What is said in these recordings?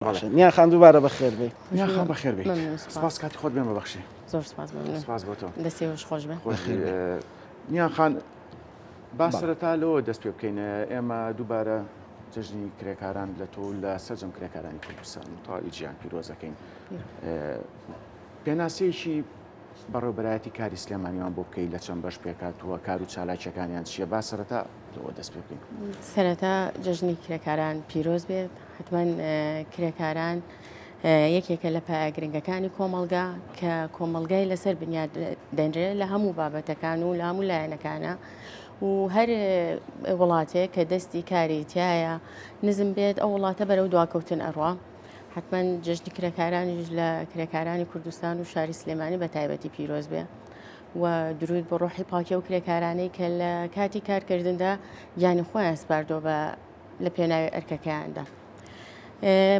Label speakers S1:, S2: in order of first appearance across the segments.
S1: نیا خان دووبارە بەخێر بێ.
S2: نیا خان بەخێر بێ. سپاس کاتی خۆت بێن بەبەخشی.
S3: زۆر سپاس مەمنون.
S2: سپاس بۆ تۆ.
S3: دەستێوەش خۆش بێ.
S2: نیا خان با سەرەتا لەوە دەست پێ بکەین ئێمە دووبارە جژنی کرێکاران لە تۆ لە سەرجەم کرێکارانی کوردستان تەواوی جیهان پیرۆزەکەین. پێناسەیەکی بەڕێوەبەرایەتی کاری سلێمانیوان بۆ بکەیت لە چەند بەش پێکاتووە کار و چالاکیەکانیان چییە با سەرەتا لەوە دەست پێ بکەین.
S3: سەرەتا جژنی کرێکاران پیرۆز بێت حتمما کرێکاران یەکێکە لە پایە گرنگەکانی کۆمەڵگا کە کۆمەڵگای لەسەر بنیاد دەنرێت لە هەموو بابەتەکان و لە هەموو لایەنەکانە و هەر وڵاتێک کە دەستی کاری تایە نزم بێت ئەو وڵاتە بەرەو دواکەوتن ئەڕوا حتمما جژنی کرێکارانیش لە کرێکارانی کوردستان و شاری سلێمانی بە تایبەتی پیرۆز بێ و درود بە ڕۆحی پاکێ و کرێکارانەی کە لە کاتی کارکردندا گیانی خۆیان سپاردۆ بە لە پێناوی ئەرکەکەیاندا.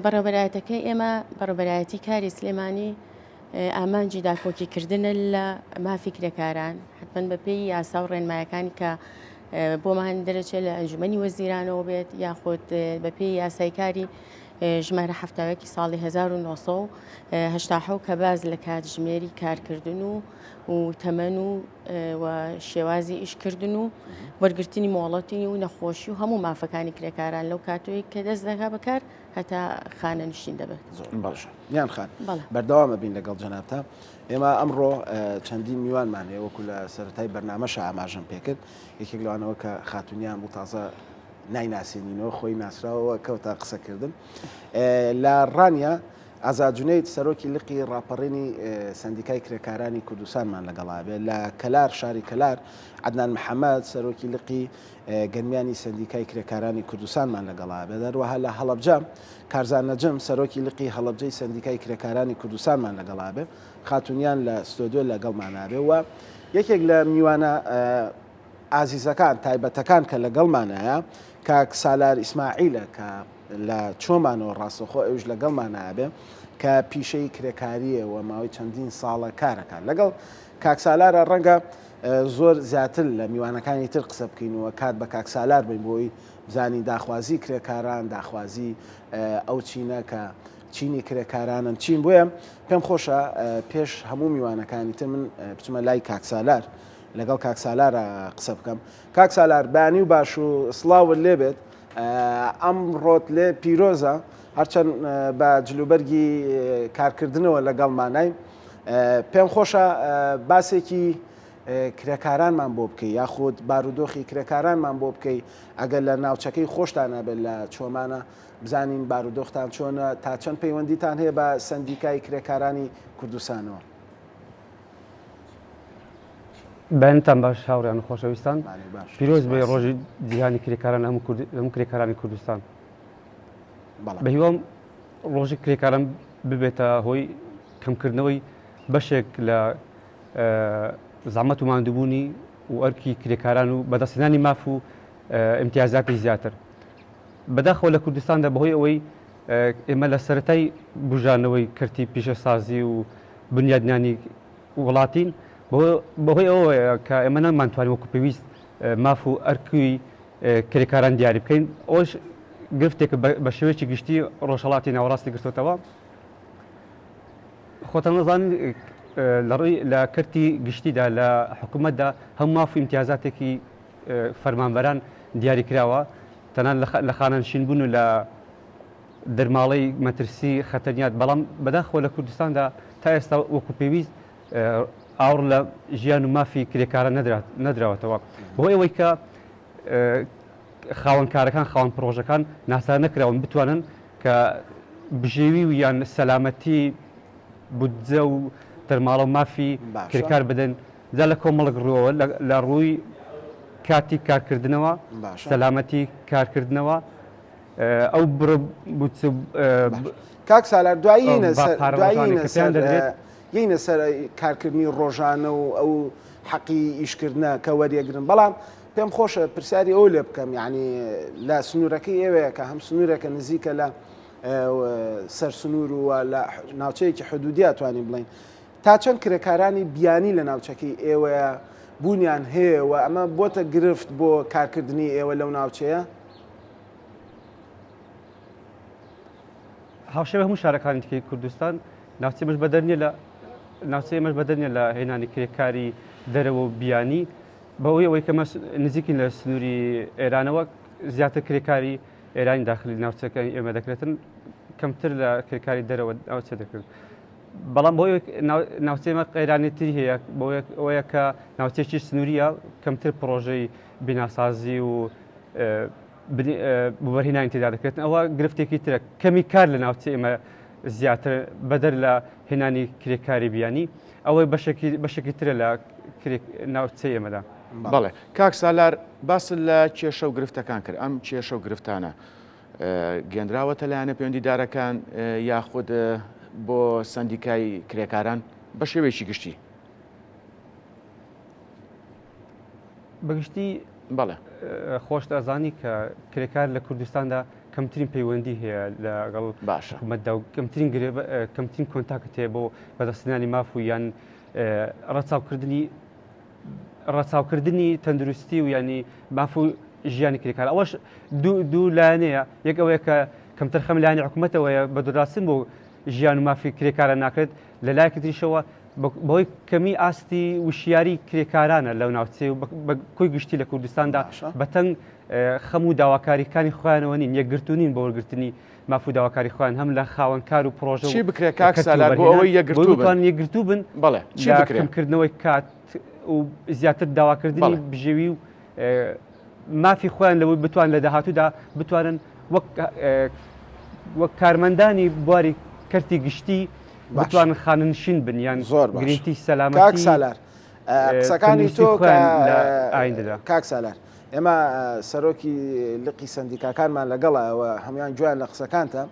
S3: بەڕێوەبەرایەتەکەی ئێمە بەڕێوەبەرایەتی کاری سلێمانی ئامانجی داکۆکیکردنە لە مافی کرێکاران حتمما بەپێی یاسا و ڕێنمایەکانی کە بۆمان دەرەچێت لە ئەنجومەنی وەزیرانەوە بێت یاخود بەپێی یاسای کاری ژمارە هەفتاوەکی ساڵی 1970 کە باز لە کاتژمێری کارکردن و تەمەن و شێوازی ئیشکردن و وەرگرتنی مۆڵەتی و نەخۆشی و هەموو مافەکانی کرێکاران لەو کاتۆی کە دەست دەکا بەکار هەتا خانە نشین دەبێت.
S1: باشە یان خان بەردەوامە بین لەگەڵ جەنابتە. ئێمە ئەمڕۆ چەندین میوانمان هەیە وەکو لە سەرەتای بەرنامەش ئاماژەم پێکرد یەکێک لەوانەوە کە خاتونیان بوو تازە نایناسیێنینەوە خۆی ناسراوەوە کەوتا قسەکردن لە ڕانیا ئازاجونەیت سەرۆکی لقی ڕاپەڕێنی سندیکای کرێکارانی کوردستانمان لەگەڵا بێت لە کەلار شاری کەلار عەدنان محەممەد سەرۆکی لقی گەنمیانی سندیکای کرێکارانی کوردستانمان لەگەڵا بێت دەروەها لە هەڵەبجە کارزان نەجم سەرۆکی لقی هەڵەبجەی سندیکای کرێکارانی کوردستانمان لەگەڵا بێت خاتونیان لە ستۆدیۆ لەگەڵمانابێ و یەکێک لە میوانە ئازیزەکان تایبەتەکان کە لەگەڵمانەیە کاک سالار ئیسماعیلە کە لە چۆمانەوە ڕاستەخۆ ئەوش لەگەڵمانابێ کە پیشەی کرێکاریەوە ماوەی چەندین ساڵە کارەکان لەگەڵ کاک سالارە ڕەنگە زۆر زیاتر لە میوانەکانی تر قسە بکەینەوە کات بە کاک سالار بین بۆی بزانی داخوازی کرێکاران داخوازی ئەو چینە کە چینی کرێکارانن چین بۆیە پێم خۆشە پێش هەموو میوانەکانی تر من بچمە لای کاک سالار لەگەڵ کاک سالارە قسە بکەم. کاک سالار بانی و باش و سڵاوت لێبێت ئەمڕۆت لێ پیرۆزە هەرچەند بە جلوبەرگی کارکردنەوە لەگەڵمانای پێم خۆشە باسێکی کرێکارانمان بۆ بکەی یاخود بارودۆخی کرێکارانمان بۆ بکەی ئەگەر لە ناوچەکەی خۆشتانە بێت لە چۆمانە بزانین بارودۆختان چۆنە تا چەند پەیوەندیتان هەیە بە سندیکای کرێکارانی کوردستانەوە.
S4: بەنتان باش هاوڕیان خۆشەویستان پیرۆز بێ ڕۆژی جیهانی کرێکاران هەموو کرێکارانی کوردستان بە هیوام ڕۆژی کرێکاران ببێتە هۆی کەمکردنەوەی بەشێک لە زەحمەت و ماندووبوونی و ئەرکی کرێکاران و بەدەستهێنانی ماف و ئیمتیازاتی زیاتر بەداخەوە لە کوردستاندا بەهۆی ئەوەی ئێمە لە سەرەتای بژانەوەی کردی پیشەسازی و بنیادنانی وڵاتین بەهۆی ئەوەیە کە ئێمە نەمانتوانین وەکو پێویست ماف و ئەرکی کرێکاران دیاری بکەین ئەوش گرفتێک بە شێوەیەکی گشتی ڕۆژهەڵاتی ناوەڕاستی گرتوتەوە خۆتان نەزانین لە کردی گشتیدا لە حکوومەتدا هەموو ماف و ئیمتیازاتێکی فەرمانبەران دیاری کراوە تەنان لە خانەنشین بوون و لە دەرماڵەی مەترسی خەتەرنیات بەڵام بەداخەوە لە کوردستاندا تا ئێستا وەکو پێویست ئاور لە ژیان و مافی کرێکارە نەدراوەتەوە بۆ ئەوەی کە خاوەنکارەکان خاوەن پرۆژەکان ناسا نەکراون بتوانن کە بژێوی و یان سەلامەتی بودجە و دەرماڵە و مافی کرێکار بدەن جا لە کۆمەڵک ڕووەوە لە ڕووی کاتی کارکردنەوە سەلامەتی کارکردنەوە ئەو
S1: کاک سالار دوایینە سەر کارکردنی ڕۆژانە و ئەو حەقی ئیشکردنە کە وەریەگرن بەڵام پێم خۆشە پرسیاری ئەو لێ بکەم یعنی لە سنوورەکەی ئێوەیە کە هەم سنوورێکە نزیکە لە سەر سنوور و لە ناوچەیەکی حدودی توانین بڵین تا چەند کرێکارانی بیانی لە ناوچەکەی ئێوەیە بوونیان هەیە و ئەمە بۆتە گرفت بۆ کارکردنی ئێوە لەو ناوچەیە؟
S4: هاوشێوە هەموو شارەکانی تکەی کوردستان ناوچێمەش بەدەرنیە لە ناوچەیەمەش بەدەرنیە لە هێنانی کرێکاری دەرەوە و بیانی بەوەی ئەوەی کەمە نزیکین لە سنووری ئێرانەوە زیاتر کرێکاری ئێرانی داخلی ناوچەکانی ئێمە دەکرێتن کەمتر لە کرێکاری دەرەوە ناوچە دەکرێت بەڵام بۆ ناوچەمە قەیرانێتری هەیە ئەوەیە کە ناوچێکی سنووریە کەمتر پرۆژەی بیناسازی و بوەرهێنانی تێدا دەکرێتن ئەوە گرفتێکی ترە کەمی کار لە ناوچە ئێمە زیاتر بەدەر لە هێنانی کرێکاری بیانی ئەوەی بەشێکی ترە لە ناوچەی ئێمەدا.
S2: بەڵێ کاک سالار باس لە کێشە و گرفتەکان کرد ئەم کێشە و گرفتانە گەندراوەتە لایەنە پەیوەندیدارەکان یاخود بۆ سندیکای کرێکاران بە شێوەیەکی گشتی
S4: بەگشتی
S2: بەڵێ
S4: خۆش ئەزانی کە کرێکار لە کوردستاندا کەمترین پەیوەندی هەیە لەگەڵ حکوومەتدا و کەمترین کۆنتاکت هەیە بۆ بەدەستێنانی ماف و یان ڕەچاوکردنی تەندروستی و ینی ماف و ژیانی کرێکار ئەوەش دوو لایەنەیە یەک ئەوەیە کە کەمتر خەم لایەنی حکوومەتەوەیە بە دووراستن بۆ ژیان و مافی کرێکارە ناکرێت لە لایەکی تریشەوە بەهۆی کەمی ئاستی وشیاری کرێکارانە لەو ناوچێ و بە کۆی گشتی لە کوردستاندا بەتەنگ خەم و داواکاریەکانی خۆیانەوە نین یەکگرتوونین بە وەرگرتنی ماف و داواکاری خۆیان هەم لە خاوەنکار و پرۆژە
S2: چی بکرێت کاک سالار بۆ ئەوەی
S4: یەکگرتوو بن
S2: بەڵێ چی بکرێت
S4: کەمکردنەوەی کات و زیاتر داواکردنی بژێوی و مافی خۆیان لەوەی بتوان لە داهاتوودا بتوانن وەک کارمەندانی بواری کەرتی گشتی بتوانن خاننشین بن یان
S1: زۆر
S4: گرنگی سەلامەتی
S1: کاک سالار قسەکانی تۆ
S4: ئایندەدا
S1: کاک سالار ئێمە سەرۆکی لقی سندیکاکانمان لەگەڵەوە هەمویان جویان لە قسەکانتە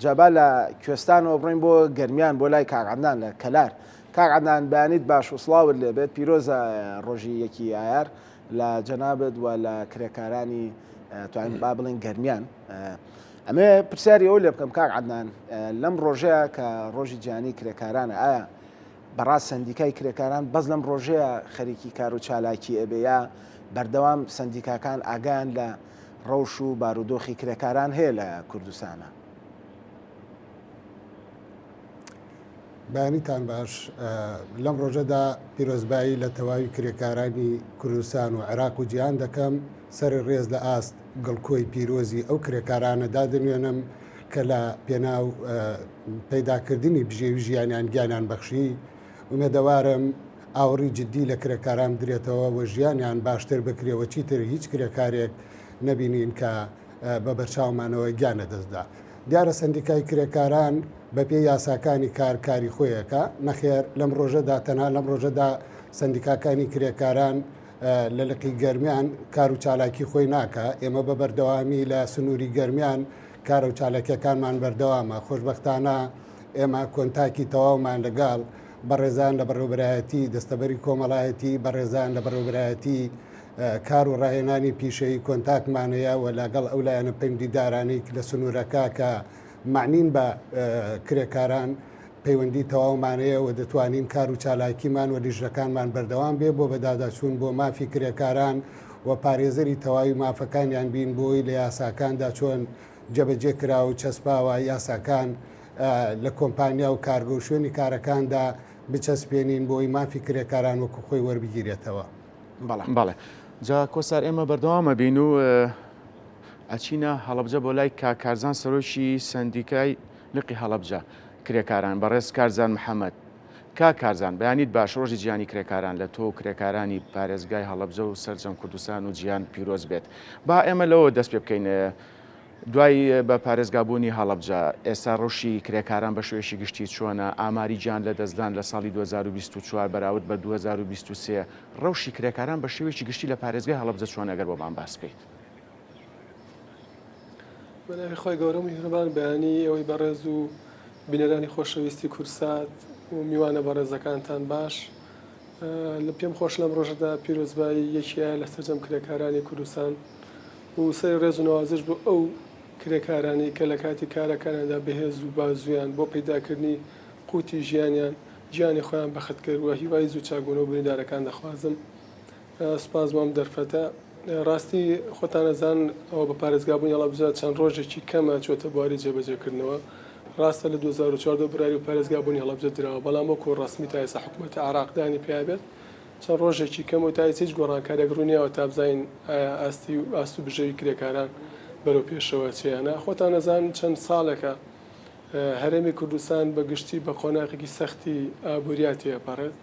S1: جابا لە کوێستانەوە بڕین بۆ گەرمیان بۆ لای کاغعدنان لە کەلار کاغعدنان بەیانیت باش و سڵاوت لێبێت پیرۆزە ڕۆژی یەکی ئایار لە جەنابەت و لە کرێکارانی توانین با بڵین گەرمیان ئەمێ پرسیاری ئەو لێ بکەم کاک عەدنان لەم ڕۆژەیە کە ڕۆژی جیهانی کرێکارانە ئایا بەڕاست سندیکای کرێکاران بەس لەم ڕۆژەیە خەریکی کار و چالاکی ئەبێ یا بەردەوام سندیکاکان ئاگان لە ڕەوش و بارودۆخی کرێکاران هەیە لە کوردستانە؟
S5: بەیانیتان باش لەم ڕۆژەدا پیرۆزبایی لە تەواوی کرێکارانی کوردستان و عێراق و جیهان دەکەم سەری ڕێز لە ئاست گڵکۆی پیرۆزی ئەو کرێکارانە دادنوێنم کە لە پێناو پەیداکردنی بژێوی ژیانیان گیانیان بەخشی ومێدەوارم ئاوەڕی جددی لە کرێکاران بدرێتەوە و ژیانیان باشتر بکرێەوە چیتر هیچ کرێکارێک نەبینین کە بە بەرچاومانەوە گیانە دەستدا. دیارە سندیکای کرێکاران بە پێی یاساکانی کاری خۆیەکە نەخێر لەم ڕۆژەدا تەنها لەم ڕۆژەدا سندیکاکانی کرێکاران لە لقی گەرمیان کار و چالاکی خۆی ناکە ئێمە بە بەردەوامی لە سنووری گەرمیان کارە و چالاکیەکانمان بەردەوامە خۆشبەختانە ئێمە کۆنتاکی تەواومان لەگەڵ بەڕێزان لە بەڕێوەبرایەتی دەستەبەری کۆمەڵایەتی بەڕێزان لە بەڕێوەبرایەتی کار و ڕاهێنانی پیشەی کۆنتاکمانەیە و لەگەڵ ئەو لایەنە پەیوەندیدارانی لە سنوورەکە کە معنین بە کرێکاران پەیوەندی تەواومانەیە و دەتوانین کار و چالاکیمان و لیژەکانمان بەردەوام بێ بۆ بەداداچوون بۆ مافی کرێکاران و پارێزەری تەواوی مافەکانیان بین بۆی لە یاساکاندا چۆن جەبەجێ کرا و چەسپاوە یاساکان لە کۆمپانیا و کارگە و شوێنی کارەکاندا بچەسپێنین بۆی مافی کرێکاران وەکو خۆی وەربگیرێتەوە.
S2: بەڵێ جا کۆسار ئێمە بەردەوامە بین و ئەچینە هەڵەبجە بۆ لای کارزان سەرۆکی سندیکای لقی هەڵەبجە کرێکاران بەڕێز کارزان محەممەد کارزان بەیانیت باش ڕۆژی جیهانی کرێکاران لە تۆ کرێکارانی پارێزگای هەڵەبجە و سەرجەم کوردستان و جیهان پیرۆز بێت. با ئێمە لەوە دەست پێ بکەین دوای بە پارێزگابوونی هەڵەبجە ئێستا ڕۆژی کرێکاران بە شێوەیەکی گشتی چۆنە ئاماری گیان لە دەستدان لە ساڵی 2024 بەراورد بە 2023 ڕەوشی کرێکاران بە شێوەیەکی گشتی لە پارێزگای هەڵەبجە چۆن ئەگەر بۆمان باس بکەیت.
S6: بەناوی خۆی گەورە و میهرەبان بەیانی ئەوەی بەڕێز و بینەرانی خۆشەویستی کورسات و میوانە بەڕێزەکانتان باش لە پێم خۆش لەم ڕۆژەدا پیرۆزبایی یەکیە لە سەرجەم کرێکارانی کوردستان و سەری ڕێز و نەوازش بۆ ئەو کرێکارانی کە لە کاتی کارەکاندا بەهێز و بازویان بۆ پەیداکردنی قوتی ژیانیان گیانی خۆیان بەخت کردووە هیوای زوو چاکبوون و بریندارەکان دەخوازم سوپاس بۆم دەرفەتە. ڕاستی خۆتانەزان ئەوە بە پارێزگابوونی هەڵەبجە چەند ڕۆژێکی کەمە چۆتە بواری جێبەجێکردنەوە ڕاستە لە 2014 براری و پارێزگا بوونی هەڵەبجە درراوە بەڵام وەکو ڕسمی تا ئێستا حکوومەتی عراقدانی پێبێت چەند ڕۆژێکی کەم و تا هیچ گۆڕانکاریەک ڕوونیەوە تا بزین ئاست و بژەوی کرێکاران بەرەو پێشەوە چیانە خۆتان نەزان چەند ساڵێکە هەرێمی کوردستان بە گشتی بە قۆناغێکی سەختی ئابووریات تێپەڕێت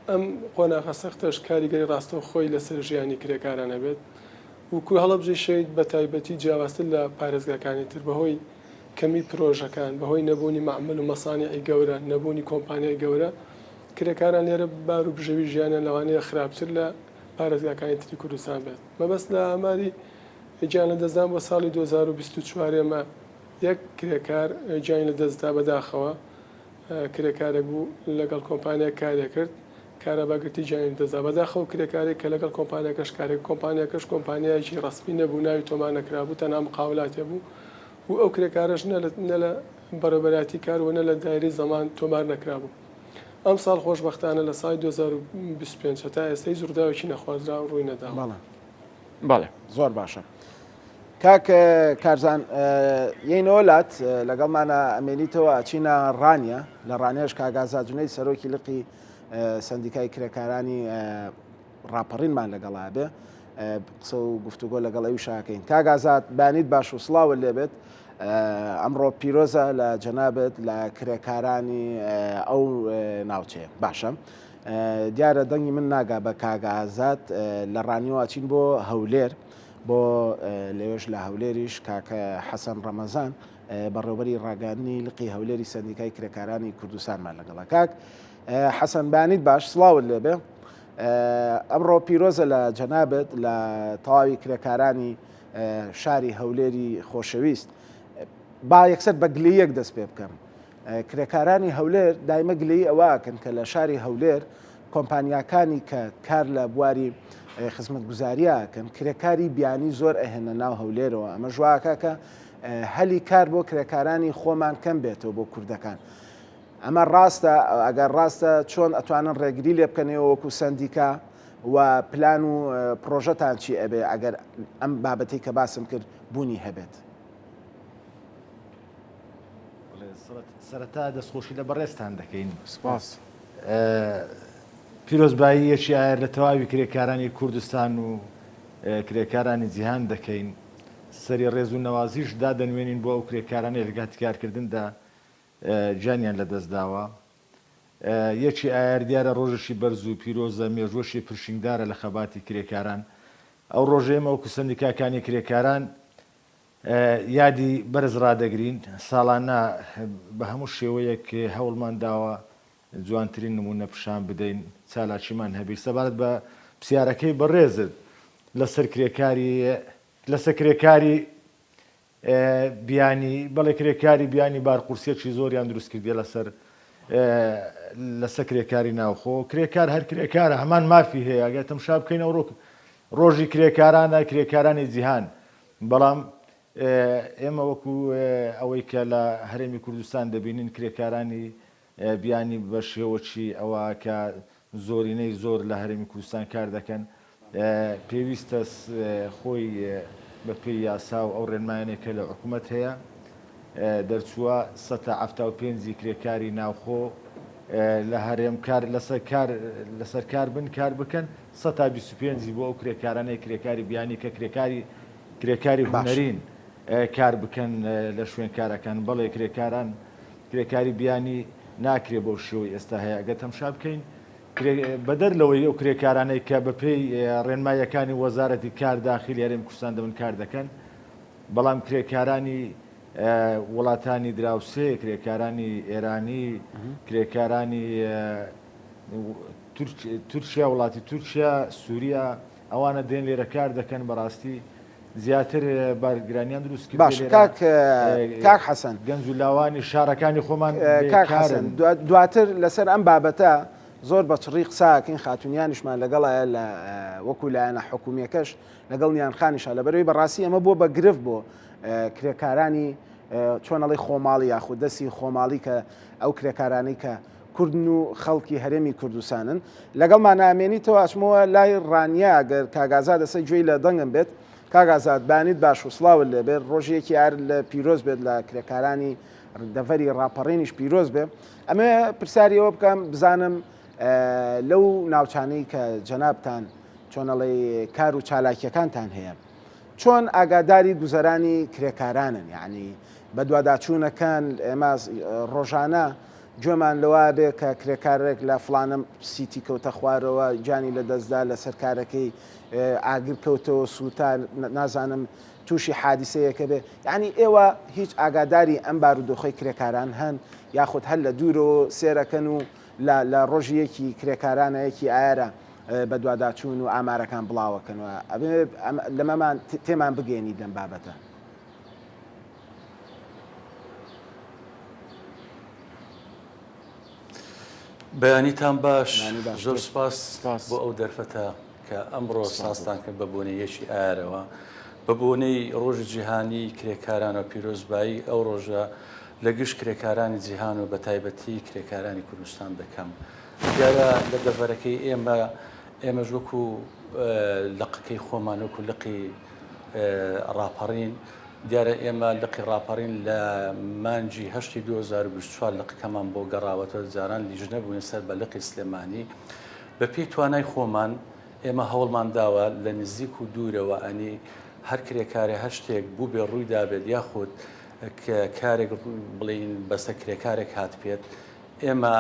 S6: ئەم قۆناغە سەختەش کاریگەری ڕاستەوە خۆی لەسەر ژیانی کرێکارانە بێت وکو هەڵەبجەی شەید بە تایبەتی جیاوازتر لە پارێزگاکانی تر بەهۆی کەمی پرۆژەکان بەهۆی نەبوونی معمل و مەسانیعی گەورە نەبوونی کۆمپانیای گەورە کرێکاران لێرە بار و بژەوی ژیانیان لەوانەیە خراپتر لە پارێزگاکانی تری کوردستان بێت مەبەست لە ئاماری گیان لە دەستدان بۆ ساڵی 2024 مە یەک کرێکار گیان لە دەستدا بەداخەوە کرێکارێک بوو لەگەڵ کۆمپانیا کارێک کرد کارەباگرتی گیان دەزا بەداخەوە کرێکارێک کە لەگەڵ کۆمپانیاکەش کارێک کۆمپانیاکەش کۆمپانیایکی ڕسمی نەبوو ناوی تۆمان نەکرابوو تەنها مقاولاتێ بوو و ئەو کرێکارەش نە لە بەڕێبەراتی کار و نە لە دایری زەمان تۆمار نەکرابوو ئەم ساڵ خۆشبەختانە لە سای 2025 تا ئێستای زورداوێکی نەخوازرا و ڕووی نەدا
S2: بەڵێ
S1: زۆر باشە کاک کارزان یەینۆلات لەگەڵمانە ئەمێنیتەوە ئەچینە ڕانیە لە ڕانێش کاگازا جونەی سەرۆکی لقی سندیکای کرێکارانی ڕاپەڕینمان لەگەڵا بێ قسە و گفتوگۆ لەگەڵ ئەوی شاکەین کاگازات بانیت باش و سڵاوە لێبێت ئەمڕۆ پیرۆزە لە جەنابەت لە کرێکارانی ئەو ناوچەیە باشە دیارە دەنگی من ناگا بە کاگازات لە ڕانیەوە چین بۆ هەولێر بۆ لەوێش لە هەولێریش کاکە حەسەن ڕەمەزان بەڕێوەبەری ڕاگەاندنی لقی هەولێری سندیکای کرێکارانی کوردستانمان لەگەڵا کاک حەسەن بانیت باش سڵاوت لێبێ ئەمڕۆ پیرۆزە لە جەنابەت لە تەواوی کرێکارانی شاری هەولێری خۆشەویست با یەکسەر بە گلەیەک دەست پێ بکەم کرێکارانی هەولێر دایمە گلەی ئەوەکەن کە لە شاری هەولێر کۆمپانیاکانی کە کار لە بواری خزمەتگوزاریەکەن کرێکاری بیانی زۆر ئەهێنە ناو هەولێرەوە ئەمە ژواکە کە هەلی کار بۆ کرێکارانی خۆمان کەم بێتەوە بۆ کوردەکان ئەمە ڕاستە ئەگەر ڕاستە چۆن ئەتوانن ڕێگری لێ بکەنەوە وەکو سندیکا و پلان و پرۆژەتان چی ئەبێ ئەگەر ئەم بابەتی کە باسم کرد بوونی هەبێت
S7: سەرەتا دەستخۆشی لە بەڕێستان دەکەین
S2: سپاس
S7: پیرۆزبایی یەکی ئایر لە تەواوی کرێکارانی کوردستان و کرێکارانی جیهان دەکەین سەری ڕێز و نەوازیش دادەنوێنین بۆ ئەو کرێکارانی لەگات کارکردندا جانیان لە دەستداوە یەکی ئایر دیارە ڕۆژەشی بەرز و پیرۆزە مێژوەشی پرشنگدارە لە خەباتی کرێکاران ئەو ڕۆژێمە وەکو سندیکاکانی کرێکاران یادی بەرز ڕدەگرین ساڵانە بە هەموو شێوەیەک هەوڵمان داوە جوانترین نمونە پیشان بدەین چالاکیمان هەبی سەبارەت بە پرسیارەکەی بەڕێزت لەسەر کرێکاری بیانی بەڵێ کرێکاری بیانی بارقورسیەکی زۆریان دروست کردێ لەسەر کرێکاری ناوخۆ کرێکار هەر کرێکارە هەمان مافی هەیە ئەگەر تەماشا بکەینەوە ڕۆژی کرێکارانە کرێکارانی جیهان بەڵام ئێمە وەکو ئەوەی کە لە هەرێمی کوردستان دەبینین کرێکارانی بیانی بە شێوەکی ئەوە کە زۆرینەی زۆر لە هەرێمی کوردستان کار دەکەن پێویستە خۆی بە پێی یاسا و ئەو ڕێنمایانێک کە لە حکوومەت هەیە دەرچووە 175 کرێکاری ناوخۆ لە هەرێم لەسەر کار بن کار بکەن 125 بۆ ئەو کرێکارانەی کرێکاری بیانی کە کرێکاری هونەرین کار بکەن لە شوێن کارەکان بەڵێ کرێکاری بیانی ناکرێ بۆ شێوەی ئێستا هەیە ئەگە تەماشا بکەین بەدەر لەوەی ئەو کرێکارانەی کە بەپێی ڕێنمایەکانی وەزارەتی کار داخلی هەرێمی کوردستان دەبن کار دەکەن بەڵام کرێکارانی وڵاتانی دراوسێ کرێکارانی ئێرانی کرێکارانی تورکیا وڵاتی تورکیا سووریا ئەوانە دێن لێرە کار دەکەن بەڕاستی زیاتر بارگرانیان دروست کرد
S1: باش کاک حەسەن
S7: گەنج و لاوانی شارەکانی خۆمان
S1: دواتر لەسەر ئەم بابەتە زۆر بە چڕی قساکەین خاتونیانیشمان لەگەڵایە لە وەکو لایەنە حکوومیەکەش لەگەڵ نیانخانیشە لە بەرەوەی بەڕاستی ئەمە بۆ بە گرفت بۆ کرێکارانی چۆنەڵی خۆماڵی یاخود دەستی خۆماڵی کە ئەو کرێکارانی کە کوردن و خەڵکی هەرێمی کوردستانن لەگەڵمان نامێنیتەوە ئەچمەوە لای ڕانیا گەر کاگازا دەسەی گوێی لە دەنگم بێت کاگازات بانیت باش و سڵاوت لێبێت ڕۆژێکی یار لە پیرۆز بێت لە کرێکارانی دەڤەری ڕاپەڕێنیش پیرۆز بێ ئەمە پرسیاریەوە بکەم بزانم لەو ناوچانەی کە جەنابتان چۆنەڵێ کار و چالاکیەکانتان هەیە چۆن ئاگاداری گوزەرانی کرێکارانن یعنی بە دوواداچوونەکان ئێمە ڕۆژانە گوێمان لەوا بێ کە کرێکارێک لە فڵانم سیتی کەوتە خوارەوە جانی لە دەستدا لە سەرکارەکەی ئاگر کەوتەوە سووتان نازانم تووشی حادیسەیەکە بێ یعنی ئێوە هیچ ئاگاداری ئەم بارودۆخی کرێکاران هەن یاخود هەر لە دوورەوە سێرەکەن و لە ڕۆژیەکی کرێکارانەیەکی ئایرە بە دوواداچوون و ئامارەکان بڵاوەکەنەوە لەمەمان تێمان بگەێنی لەم بابەتە.
S8: بەیانیتان باش زۆر سپاس بۆ ئەو دەرفەتە کە ئەمڕۆ ساستان کرد بە بۆنەیەکی ئارەوە بە بۆنەی ڕۆژی جیهانی کرێکاران و پیرۆزبایی ئەو ڕۆژە لە گشت کرێکارانی جیهان و بە تایبەتی کرێکارانی کوردستان دەکەم. دیارە لە دەڤەرەکەی ئێمەش وەکو لقەکەی خۆمان وەکو لقی ڕاپەڕین دیارە ئێمە لقی ڕاپەڕین لە مانجی 2024 لقەکەمان بۆ گەڕاوەتە جاران لیژنە بووین سەر بە لقی سلێمانی بە پێی توانای خۆمان ئێمە هەوڵمان داوە لە نزیک و دوورەوە ئەنی هەر کرێکارێ هەر شتێک بوو بێ ڕوویدا بێت یاخود کارێک بڵین بەسە کرێکارێک هات پێت ئێمە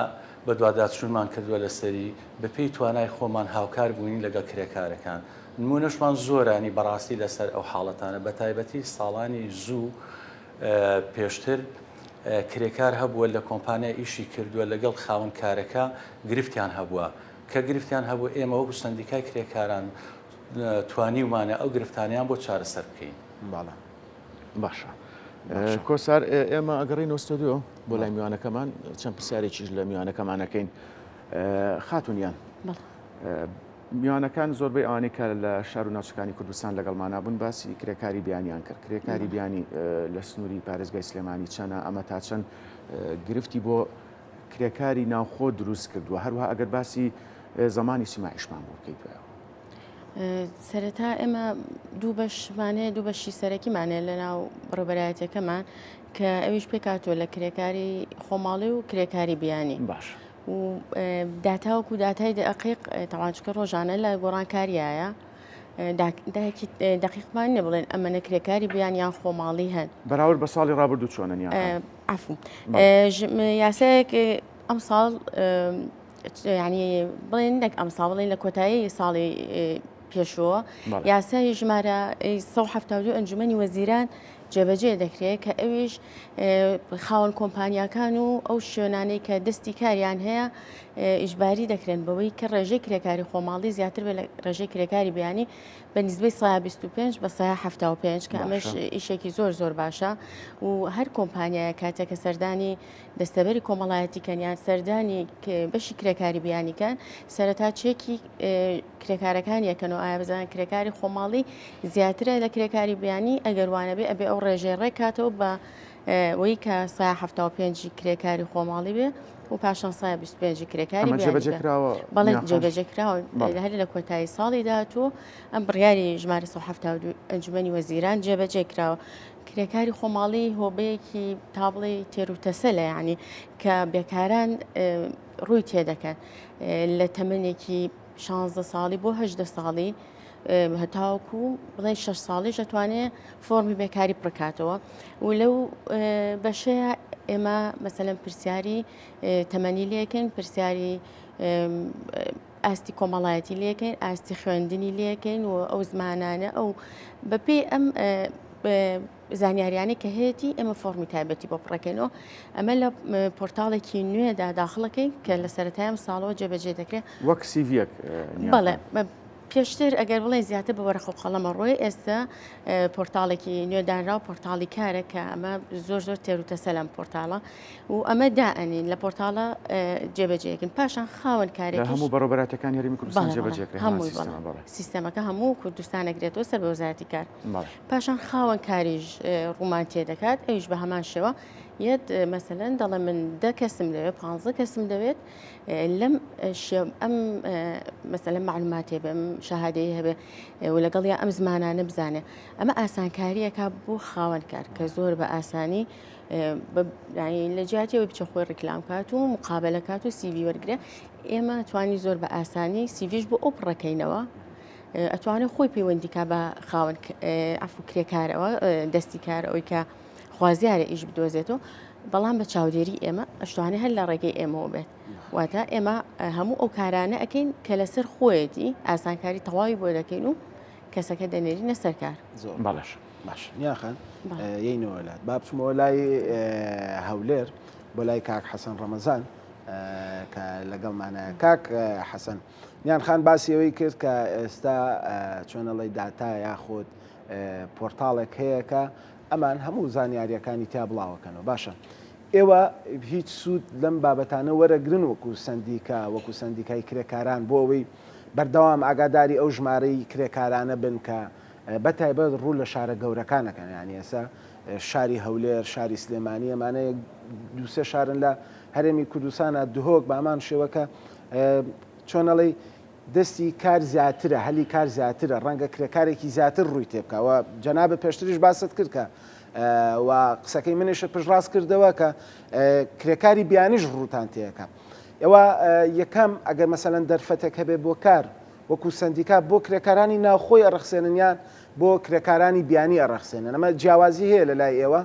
S8: بە دوواداچوونمان کردووە لەسەری بە پێی توانای خۆمان هاوکار بووین لەگەڵ کرێکارەکان نمونەشمان زۆرانی بەڕاستی لەسەر ئەو حاڵەتانە بە تایبەتی ساڵانی زوو پێشتر کرێکار هەبووە لە کۆمپانیا ئیشی کردووە لەگەڵ خاوەن کارەکە گرفتیان هەبووە کە گرفتیان هەبوو ئێمە وەکو سندیکای کرێکاران توانیومانە ئەو گرفتانیان بۆ چارەسەر بکەین.
S2: باڵە باشە کۆسار ئێمە ئەگەڕین ئۆستۆدیۆ بۆ لای میوانەکەمان چەند پرسیارێکیش لە میوانەکەمانەکەین خاتونیان میوانەکان زۆربەی ئەوانەی کە لە شار و ناوچەکانی کوردستان لەگەڵمانە بوون باسی کرێکاری بیانیان کرد کرێکاری بیانی لە سنووری پارێزگای سلێمانی چەنە ئەمە تا چەند گرفتی بۆ کرێکاری ناوخۆ دروست کردووە هەروها ئەگەر باسی زمانی سیمایشمان بۆ بکەیت
S3: سەرەتا ئێمە دوو بەشمانەیە دوو بەشی سەرەکیمانەیە لە ناو ڕێبەرایەتەکەمان کە ئەویش پێکاتوە لە کرێکاری خۆماڵی و کرێکاری بیانی
S2: باش
S3: و داتاوەکو داتای دەقیق تەوانچکە ڕۆژانە لە گۆڕانکاریایە دقیقمان نە بڵێن ئەمەنە کرێکاری بیانیان خۆماڵی هەن
S2: بەراورد بە ساڵی ڕابردوو چۆنە
S3: عفو یاسایەک ئەم ساڵ ینی بڵێن نەک ئەم ساڵ بڵێن لە کۆتایی ساڵی پێشووە یاسای ژمارە 172 ئەنجومەنی وەزیران جێبەجێ دەکرێت کە ئەویش خاوەن کۆمپانیاکان و ئەو شوێنانەی کە دەستی کاریان هەیە ئیژباری دەکرێن بەوەی کە ڕێژەی کرێکاری خۆماڵی زیاتر بێت لە ڕێژەی کرێکاری بیانی بە نسبەی 125 بە 175 کە ئەمەش ئیشێکی زۆر زۆر باشە و هەر کۆمپانیایە کاتێکە سەردانی دەستەبەری کۆمەڵایەتی کەنیان سەردانی بەشی کرێکاری بیانیکان سەرەتا چێکی کرێکارەکان یەکەن و ئایا بزانن کرێکاری خۆماڵی زیاترە لە کرێکاری بیانی ئەگەر وانە بێ ئەبێ ئەو ڕێژەی ڕێکاتەوە بە وەی کە 175 کرێکاری خۆماڵی بێ و پاشان 125 کرێکاری بەڵێ جێبەجێکراوە هەر لە کۆتایی ساڵی داهاتوو ئەم بڕیاری ژمارە 172 ئەنجومەنی وەزیران جێبەجێکراوە کرێکاری خۆماڵی هۆبەیەکی تا بڵێ تێروتەسەلە یعنی کە بێکاران ڕووی تێدەکەن لە تەمەنێکی 16 ساڵی بۆ 18 ساڵی هەتاوەکو بڵێن 6 ساڵیش دەتوانێت فۆرمی بێکاری بڕکاتەوە و لەو بەشەیە ئێمە مەسەلەن پرسیاری تەمەنی لێکن پرسیاری ئاستی کۆمەڵایەتی لێکەین ئاستی خوێندنی لێکەین و ئەو زمانانە ئەو بەپێی ئەم زانیاریانەی کە هەیەی ئێمە فۆرمی تایبەتی بۆ بڕەکەینەوە ئەمە لە پۆرتاڵێکی نوێدا داخڵەکەی کە لە سەرەتایەم ساڵەوە جێبەجێ دەکرێت
S2: وەک سیڤیەک
S3: بەڵێ پێشتر ئەگەر بڵێ زیاتر بە وەرەخە قەڵەمە ڕۆی ئێستا پۆرتاڵێکی نوێدانرا و پۆرتاڵی کارە کە ئەمە زۆر زۆر تێروتەسە لەم پۆرتاڵە و ئەمە دائنین لە پۆرتاڵە جێبەجێکن پاشان خاوەن کارێکی
S2: هەموو بەڕێبەرەتەکانی هەرێمی کوردستان جێبەجێکرێت
S3: سیستەمەکە هەموو کوردستان ئەگرێتەوە سەر بە وەزارەتی کار پاشان خاوەن کاریش ڕوومان تێدەکات ئەویش بە هەمان شێوە يد مثلا دڵێ من 10 کەسم لەوێ 15 کەسم دەوێت لەم ئەم مثلا معلوماتێ بێ شاهادەیە هەبێ و لەگەڵ ئەم زمانانە بزانێ ئەمە ئاسانکاریەکە بۆ خاوەنکار کە زۆر بە ئاسانی لە جیاتیەوەی بچە خۆی ڕیکلام کات و مقابلە کات و سیڤی وەرگرێ ئێمە توانی زۆر بە ئاسانی سیڤیش بۆ ئەو بڕەکەینەوە ئەتوانێت خۆی پەیوەندیکە بە خاوەن ئەفو کرێکارەوە دەستی کارەوەی کە خوازیارە ئیش بدۆزێتەوە بەڵام بە چاودێری ئێمە ئەشتوانێ هەر لە ڕێگەی ئێمەوە بێت واتە ئێمە هەموو ئەو کارانە ئەەکەین کە لەسەر خۆیەتی ئاسانکاری تەواوی بۆ دەکەین و کەسەکە دەنێرینە سەرکار
S2: زۆر باش
S1: نیاخان یینەوەلات با بچمەوە لای هەولێر بۆ لای کاک حەسەن ڕەمەزان کە لەگەڵمانە کاک حەسەن نیان خان باسیەوەی کرد کە ئێستا چۆنەڵی داتا یاخود پۆرتاڵێک هەیە کە ئەمان هەموو زانیاریەکانی تا بڵاوەکەنەوە باشە ئێوە هیچ سوود لەم بابەتانە وەرەگرن وەکو سندیکا وەکو سندیکای کرێکاران بۆ ئەوەی بەردەوام ئاگاداری ئەو ژمارەی کرێکارانە بن کە بەتایبەت ڕوو لە شارە گەورەکانەکەن ینی ئێستا شاری هەولێر شاری سلێمانی ئەمانەیە دووسێ شارن لە هەرێمی کوردستانە دهۆک بامان شێوەکە چۆنەڵی دەستی کار زیاترە هەلی کار زیاترە ڕەنگە کرێکارێکی زیاتر ڕووی تێبکەوە جەنابە پێشتریش باست کرد کە و قسەکەی منیشە پشتڕاست کردەوە کە کرێکاری بیانیش ڕووتان تێەکە ئێوە یەکەم ئەگەر مەسەلەن دەرفەتێک هەبێ بۆ کار وەکو سندیکا بۆ کرێکارانی ناوخۆی ئەڕەخسێننیان بۆ کرێکارانی بیانی ئەڕەخسێنن ئەمە جیاوازی هەیە لە لای ئێوە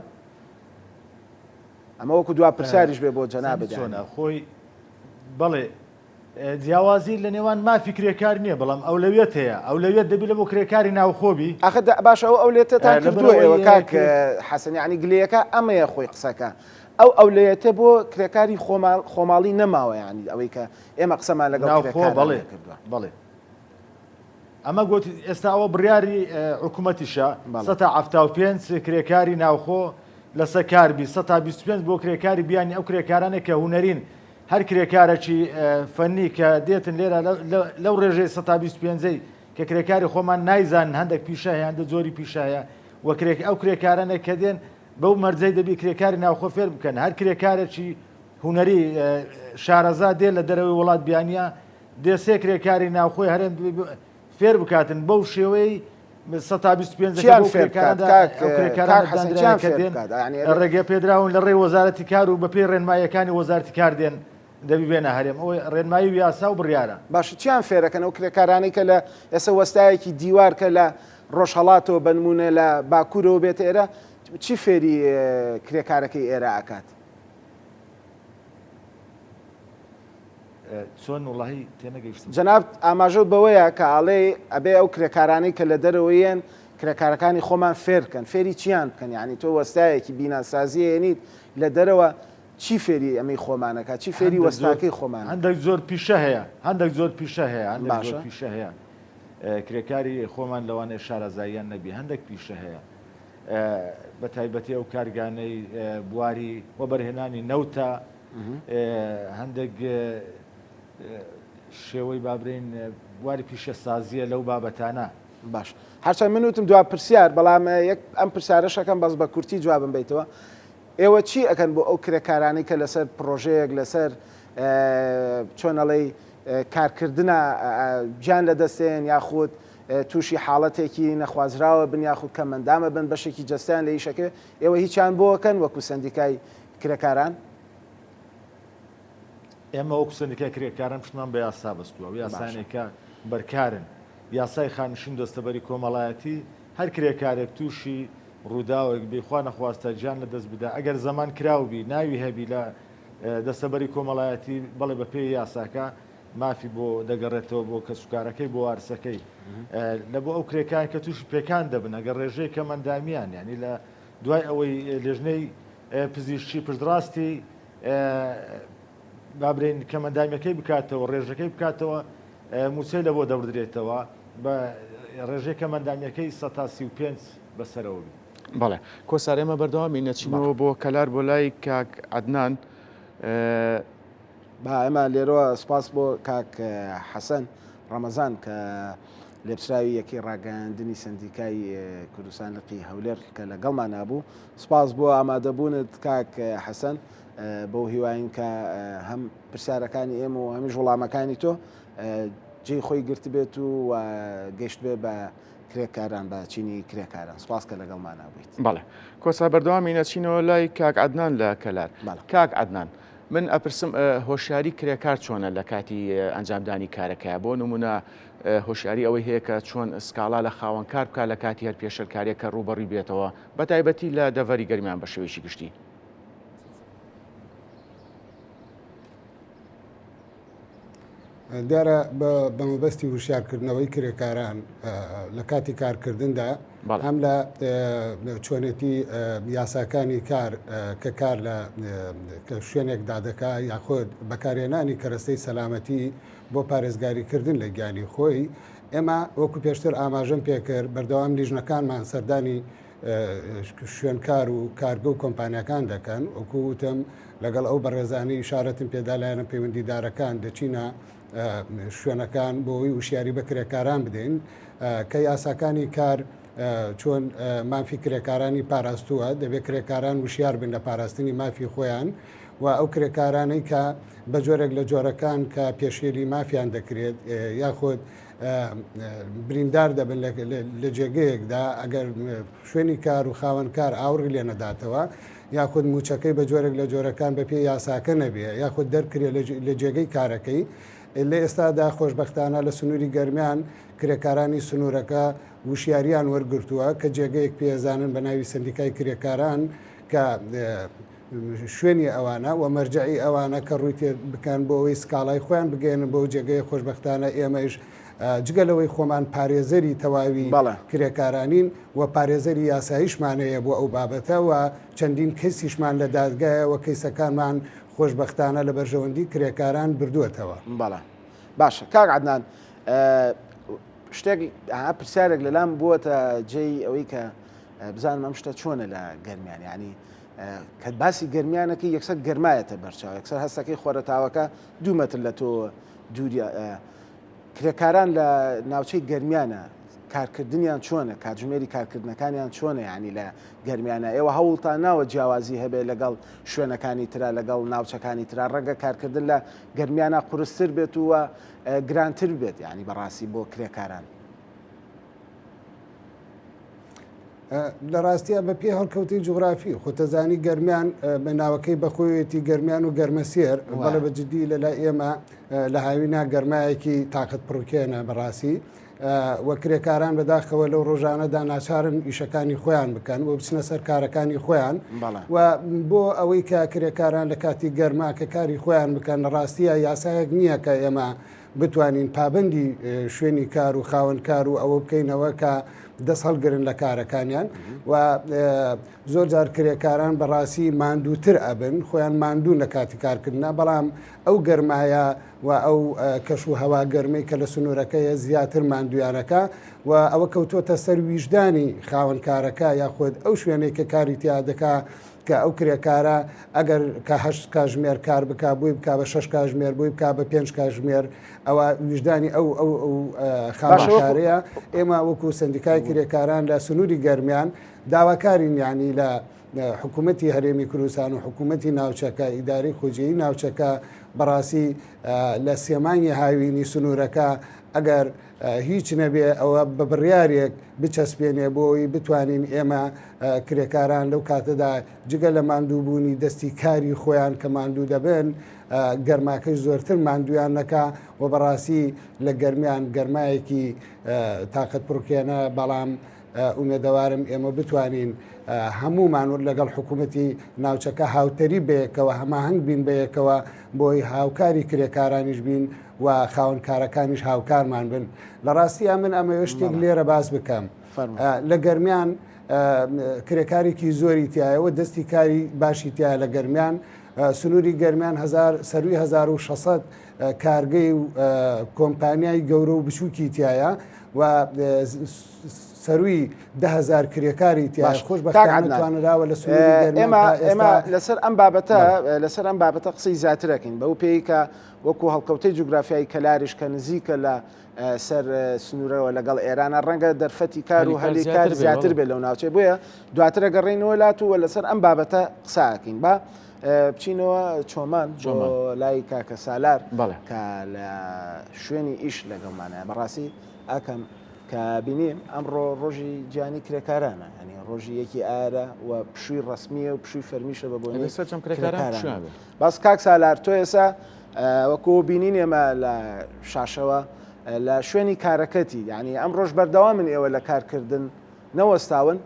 S1: ئەمە وەکو دوا پرسیاریش بێ بۆ جەناب بدەنە
S7: خۆی بەڵێ جیاوازی لە نێوان مافی کرێکار نییە بەڵام ئەولەوێت هەیە ئەولەوێت دەبی لە بۆ کرێکاری ناوخۆبی
S1: ئەخ باش ئەو ئەولێتتان کردووە ئێوە کاک حەسەن یعنی گلەیەەکە ئەمەیە خۆی قسەکە ئەو ئەولەیەتە بۆ کرێکاری خۆماڵی نەماوە ینی ئەوەی کە ئێمە قسەمان لەگەڵ
S7: بەڵێ بەڵێ ئەمە گوتی ئێستا ئەوە بڕیاری حکوومەتیشە 1970 کرێکاری ناوخۆ لەسەر کاربی 125 بۆ کرێکاری بیانی ئەو کرێکارانێک کە هوەرین هەر کرێکارێکی فەنی کە دێتن لێرە لەو ڕێژەی 125 کە کرێکاری خۆمان نایزان هەندێک پیشە هەیە هەندە زۆری پیشایە و ئەو کرێکارانێک کە دێن بەو مەرجەی دەبی کرێکاری ناوخۆ فێر بکەن هەر کرێکارێکی هوەری شارەزا دێ لە دەرەوەی وڵات بیانیە دێسێ کرێکاری ناوخۆی هەرێن فێر بکاتن بەو شێوەی 125 ڕێگە پێدراون لە ڕێ وەزارەتی کار و بە پێی ڕێنمایەکانی وەزارەتی کار دێن دەبی بێنە هەرێم ئەوەی ڕێنمایی و یاسا و بڕیارە
S1: باش چیان فێرەکەن ئەو کرێکارانی کە لە ئێستا وەستایەکی دیوار کە لە ڕۆژهەڵاتەوە بنمونە لە باکوورەوە بێت ئێرە چی فێری کرێکارەکەی ئێرە ئاکات
S7: چۆن وڵی تێنەگەیشتم
S1: جەناب ئاماژە بەوەیە کە ئاڵێ ئەبێ ئەو کرێکارانەی کە لە دەرەوەیەن کرێکارەکانی خۆمان فێرکەن فێری چیان بکەن یعنی تۆ وەستایەکی بیناسازیێنیت لە دەرەوە چی فێری ئەمەی خۆمانەکە چی فێری وەستاکەی خۆمان
S7: هەندێک زۆر پیشە هەیە هەندێک زۆر پیشە هەیە هەندێک پیشە هەیە کرێکاری خۆمان لەوانەیە شارەزاییان نەبی هەندێک پیشە هەیە بە تایبەتی ئەو کارگانەی بواری وەبەرهێنانی نەوتە هەندێک شێوەی بابرین بواری پیشە سازیە لەو بابەتانە
S1: باش هەرچەند منوتم دوا پرسیار بەڵام ئەم پرسیارەشەکەم بەس بە کورتی جوابم بیتەوە ئێوە چی ئەکەن بۆ ئەو کرێکارانی کە لەسەر پرۆژەیەک لەسەر چۆنەڵی کارکردنە گیان لەدەستێن یاخود تووشی حاڵەتێکی نەخوازراوە بن یاخود کە مندامە بن بەشێکی جەستیان لە ئیشەکە ئێوە هیچیان بۆکەن وەکو سندیکای کرێکاران
S7: ئێمە وەکو سندیکای کرێکاران پشتمان بە یاسا بەستووە و یاسانێکە بەرکارن یاسای خانشین دەستەبەری کۆمەڵایەتی هەر کرێکارێک تووشی ڕووداوێک بێخوا نەخواستە گیان لە دەست بدە ئەگەر زەمان کراوبی ناوی هەبی لە دەستەبەری کۆمەڵایەتی بەڵێ بە پێی یاساکە مافی بۆ دەگەڕێتەوە بۆ کەسوکارەکەی بۆ وارسەکەی لە بۆ ئەو کرێکان کە تووشی پێکان دەبن ئەگەر ڕێژەی کە مەندامیان ینی لە دوای ئەوەی لێژنەی پزیشکی پشتڕاستی بابرین کە مەندامیەکەی بکاتەوە ڕێژەکەی بکاتەوە موچەی لە بۆ دەوردرێتەوە بە ڕێژەی کە مەندامیەکەی 135 بەسەرەوە بی
S2: بەڵێ کۆسار ئێمە بەردەوامی نەچینەوە بۆ کەلار بۆ لای کاک عەدنان
S1: با ئێمە لێرەوە سپاس بۆ کاک حەسەن ڕەمەزان کە لێپسراوی یەکی ڕاگەاندنی سندیکای کوردستان لقی هەولێر کە لەگەڵمان نابوو. سپاس بۆ ئامادەبوونت کاک حەسەن بۆ هیواین کە هەم پرسیارەکانی ئێمە و هەمیش وەڵامەکانی تۆ جێی خۆی گرت بێت و گەشت بێ بە کرێکاران بە چینی کرێکاران. سپاس کە لەگەڵمان نابوویت.
S2: بەڵێ کۆسا بەردەوامی نەچینەوە لای کاک عەدنان لە کەلار. کاک عەدنان من ئەپرسم هۆشیاری کرێکار چۆنە لە کاتی ئەنجامدانی کارەکەیە؟ بۆ نمونە هۆشیاری ئەوەی هەیە کە چۆن سکاڵا لە خاوەنکار بکات لە کاتی هەر پێشەرکاریەکە ڕوبەڕی بێتەوە بە تایبەتی لە دەڤەری گەرمیان بە شێوەیەکی گشتی.
S5: دیارە بە مەبەستی وشارکردنەوەی کرێکاران لە کاتی کارکردندا هەم لە چۆنێتی یاساکانی کار کە کار لە شوێنێکدا دەکا یاخۆت بەکارهێنانی کەرەستەی سەلامەتی بۆ پارێزگاریکردن لە گیانی خۆی ئێمە وەکو پێشتر ئاماژەم پێکرد بەردەوام لیژنەکانمان سەردانی شوێنکار و کارگە و کۆمپانیەکان دەکەن وەکو وتم لەگەڵ ئەو بەڕێزانەی شارەتم پێدالایەنە پەیوەندیدارەکان دەچینە شوێنەکان بۆی وشیاری بە کرێکاران بدەین کە یاساکانی کار چۆن مافی کرێکارانی پاراستووە دەبێت کرێکاران وشیار بن لە پاراستنی مافی خۆیان و ئەو کرێکارانەی کە بە جۆرێک لە جۆرەکان کە پێشێلی مافیان دەکرێت یاخۆت بریندار دەبن لە جێگەیەکدا ئەگەر شوێنی کار و خاوەنکار ئاوڕی لێ نەداتەوە یاخود موچەکەی بە جۆرێک لە جۆرەکان بە پێ یاساکە نەبێ یاخود دەرکرێت لە جێگەی کارەکەی لە ئێستادا خۆشببختانە لە سنووری گەرمیان کرێکارانی سنوورەکە وشیاریان وەرگرتووە کە جێگەیەک پێزانن بە ناوی سندیکای کرێکاران کە شوێنی ئەوانە و مەرجعی ئەوانە کە ڕووی تێ بکەن بۆ ئەوەی سکاڵای خۆیان بگەێنن بۆ جێگەی خۆشببختانە ئێمەش جگەلەوەی خۆمان پارێزەری تەواوی کرێکارانین و پارێزەری یاساییشمانەیە بۆ ئەو بابەتە و چەندین کەسیشمان لە دادگایەوە کەیسەکانمان خۆشببختانە لە بەرژەوەندی کرێکاران بردووەتەوە.
S1: بەڵێ باشە کاک عەدنان شتێک پرسیارێک لەلام بووەتە جێی ئەوەی کە بزانم ئەم شتە چۆنە لە گەرمیان یعنی کە باسی گەرمیانەکە یەکسەر گەرمایەتە بەرچاو یەکسەر هەستەکەی خۆرەتاوەکە 2 مەتر لە تۆ دووری کرێکاران لە ناوچەی گەرمیانە کارکردنیان چۆنە کاتژمێری کارکردنەکانیان چۆنە ینی لە گەرمیانە ئێوە هەوڵتان ناوە جیاوازی هەبێ لەگەڵ شوێنەکانی ترا لەگەڵ ناوچەکانی ترا ڕەنگە کارکردن لە گەرمیانە قورستر بێت وە گرانتر بێت ینی بەڕاستی بۆ کرێکاران.
S5: لە ڕاستیە بە پێ هەڵکەوتی جوغرافی خۆتەزانی گەرمیان بە ناوەکەی بەخۆیەتی گەرمیان و گەرمەسێر بەڵێ بەجددی لەلای ئێمە لە هاوینا گەرمایەکی تااقت پڕوکێنە بەڕاستی وە کرێکاران بەداخەوە لەو ڕۆژانەدا ناچارن ئیشەکانی خۆیان بکەن و بچنە سەر کارەکانی خۆیان و بۆ ئەوەی کە کرێکاران لە کاتی گەرما کە کاری خۆیان بکەن ڕاستیە یاسایەک نییە کە ئێمە بتوانین پابندی شوێنی کار و خاوەنکار و ئەوە بکەینەوە کە دەست هەڵگرن لە کارەکانیان و زۆر جار کرێکاران بەڕاستی ماندووتر ئەبن خۆیان ماندوو لە کاتی کارکردنا بەڵام ئەو گەرمایە و ئەو کەش و هەوا گەرمەی کە لە سنوورەکەیە زیاتر ماندویانەکە و ئەوە کەوتۆتە سەر ویژدانی خاوەنکارەکە یاخود ئەو شوێنەی کە کاری تیا دەکا کە ئەو کرێکارە ئەگەر کە 8 کاتژمێر کار بک بووی بک بە 6 کاتژمێر بووی بک بە 5 کاتژمێر ئەوە ویژدانی ئەو خاوەنکارەیە ئێمە وەکو سندیکای کرێکاران لە سنووری گەرمیان داواکارین یعنی لە حکوومەتی هەرێمی کوردستان و حکوومەتی ناوچەکە ئیداری خوجێی ناوچەکە بەڕاستی لە سێمانی هاوینی سنوورەکە ئەگەر هیچ نەبێ ئەوە بە بڕیارێک بچەسپێنێ بۆی بتوانین ئێمە کرێکاران لەو کاتەدا جگە لە ماندووبوونی دەستی کاری خۆیان کە ماندوو دەبن گەرماکەش زۆرتر ماندویان نەکا و بەڕاستی لە گەرمیان گەرمایەکی تااقت پڕکێنە بەڵام ئومێدەوارم ئێمە بتوانین هەمومان لەگەڵ حکوومەتی ناوچەکە هاوتەری بەیەکەوە هەماهنگ بین بەیەکەوە بۆی هاوکاری کرێکارانیش بین و خاوەنکارەکانیش هاوکارمان بن لە ڕاستیە من ئەمە شتێک لێرە باس بکەم لە گەرمیان کرێکارێکی زۆری تایەوە دەستی کاری باشی تایە لە گەرمیان سنووری گەرمیان سەروی 1600 کارگەی و کۆمپانیای گەورە و بچووکی تایە و سەروی 10,000 کرێکاری تیاش خۆش بەتوانراوە لە سنووری
S1: ئێمە لەسەر ئەم بابەتە قسەی زیاترەکەین بەو پێی کە وەکو هەڵکەوتەی جوگرافیایی کەلاریش کە نزیکە لە سەر سنوورەوە لەگەڵ ئێرانە ڕەنگە دەرفەتی کار و هەلی کار زیاتر بێت لەو ناوچێ بۆیە دواتر گەڕێینەوە لاتووە لەسەر ئەم بابەتە قساکەین بە بچینەوە چۆمان لای کاکە سالار کە لە شوێنی ئیش لەگەڵمانە بەڕاستی ئاکەم کە بینیم ئەمڕۆ ڕۆژی گیانی کرێکارانە ینی ڕۆژی یەکی ئارە و پشووی ڕسمیە و پشووی فەرمیشە بە بۆنی باس کاک سالار تۆ ئێسا وەکو بینین ئێمە لە شاشەوە لە شوێنی کارەکەتی یعنی ئەم ڕۆژ بەردەوا من ئێوە لە کارکردن نەوەستاون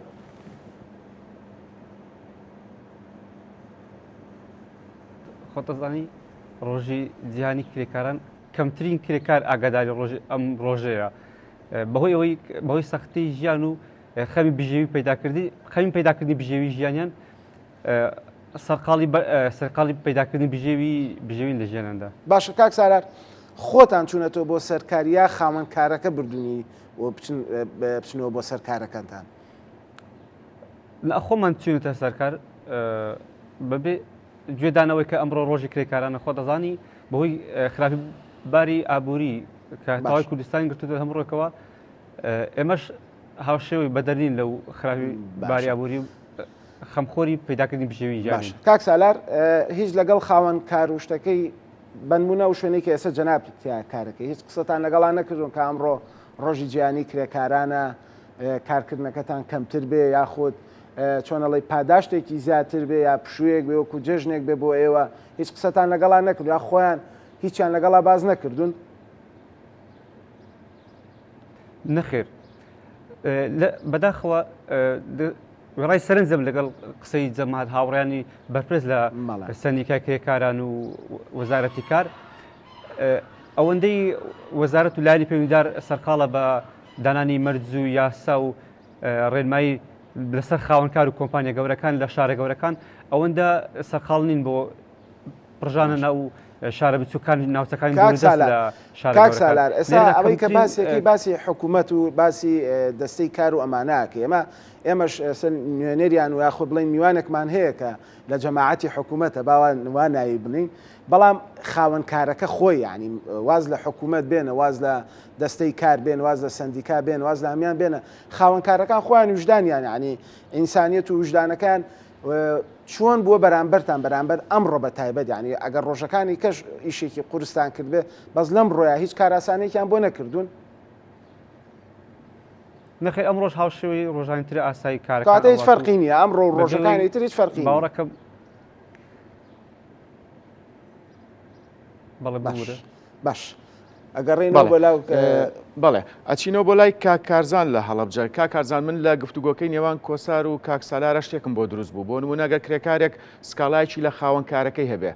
S4: خۆتەزانی ڕۆژی جیهانی کرێکاران کەمترین کرێکار ئاگاداری ئەم ڕۆژەیە بەهۆی سەختی ژیان و خەمی بژێوی خەمی پەیداکردنی بژێوی ژیانیان سەرقاڵی پەیداکردنی بژێوین لە ژیاناندا.
S1: باشە کاک سالار خۆتان چوونەتەوە بۆ سەرکاریە خاوەن کارەکە بردوونی و بچنەوە بۆ سەرکارەکەتان؟
S4: خۆمان چوونەتە سەرکار بەبێ گوێدانەوەی کە ئەمڕۆ ڕۆژی کرێکارانە خۆ دەزانی بەهۆی خراپی باری ئابووری کە تاوای کوردستانی گرتووە هەمڕۆکەوە ئێمەش هاوشێوی بەدەرین لەو خراپی باری ئابووری و خەمخۆری پەیداکردنی بژێوی ژیان.
S1: کاک سالار هیچ لەگەڵ خاوەن کار و شتەکەی بنمونە و شوێنێکی ئێستا جەناب کارەکەی هیچ قسەتان لەگەڵان نەکردون کە ئەمڕۆ ڕۆژی گیانی کرێکارانە کارکردنەکەتان کەمتر بێ یاخود چۆنەڵی پاداشتێکی زیاتر بێ یا پشوویەک بێ وەکو جژنێک بێ بۆ ئێوە هیچ قسەتان لەگەڵان نەکرد یا خۆیان هیچیان لەگەڵا باز نەکردوون؟
S4: نەخێر بەداخەوە ڕای سەرنجەم لەگەڵ قسەی جەماعەت هاوڕێیانی بەرپرس لە سەندیکای کرێکاران و وەزارەتی کار ئەوەندەی وەزارەت و لایانی پەیوەندیدار سەرقاڵە بە دانانی مەرج و یاسا و ڕێنمایی لەسەر خاوەنکار و کۆمپانیا گەورەکان لە شارە گەورەکان ئەوەندە سەرقاڵ نین بۆ پڕژانە ناو شارە بچووکان ناوچەکانی
S1: کاک سالار ئێستا ئەوەی کە باسی حکوومەت و باسی دەستەی کار و ئەمانەکە ئێمەش نوێنەریان و یاخود بڵین میوانێکمان هەیە کە لە جەماعەتی حکوومەتە باوان نایی بنین بەڵام خاوەنکارەکە خۆی ینی واز لە حکوومەت بێنە واز لە دەستەی کار بێن واز لە سندیکا بێن واز لە هەمیان بێنە خاوەنکارەکان خۆیان وجدانیان ینی ئینسانیەت و وجدانەکان چۆن بووە بەرامبەرتان بەرامبەر ئەمڕۆ بە تایبەت ینی ئەگەر ڕۆژەکانی کەش ئیشێکی قورستان کردبێ بەس لەم ڕۆیە هیچ کاراسانێکیان بۆ نەکردوون؟
S4: نەخێر ئەم ڕۆژ هاوشێوەی ڕۆژانیتر ئاسایی کارەکە
S1: کاتە هیچ فەرقی نییە ئەمڕۆ ڕۆژەکانی تر هیچ فەرقی
S4: باوەڕەکەم بەڵێ بورە
S1: باش ئەگەڕێنەوە بۆ لاو
S2: بەڵێ ئەچینەوە بۆ لای کاکارزان لە هەڵەبجە کاکارزان من لە گفتوگۆکەی نێوان کۆسار و کاکسالارە شتێکم بۆ دروست بوو بۆ نمونە ئەگەر کرێکارێک سکاڵایکی لە خاوەنکارەکەی هەبێ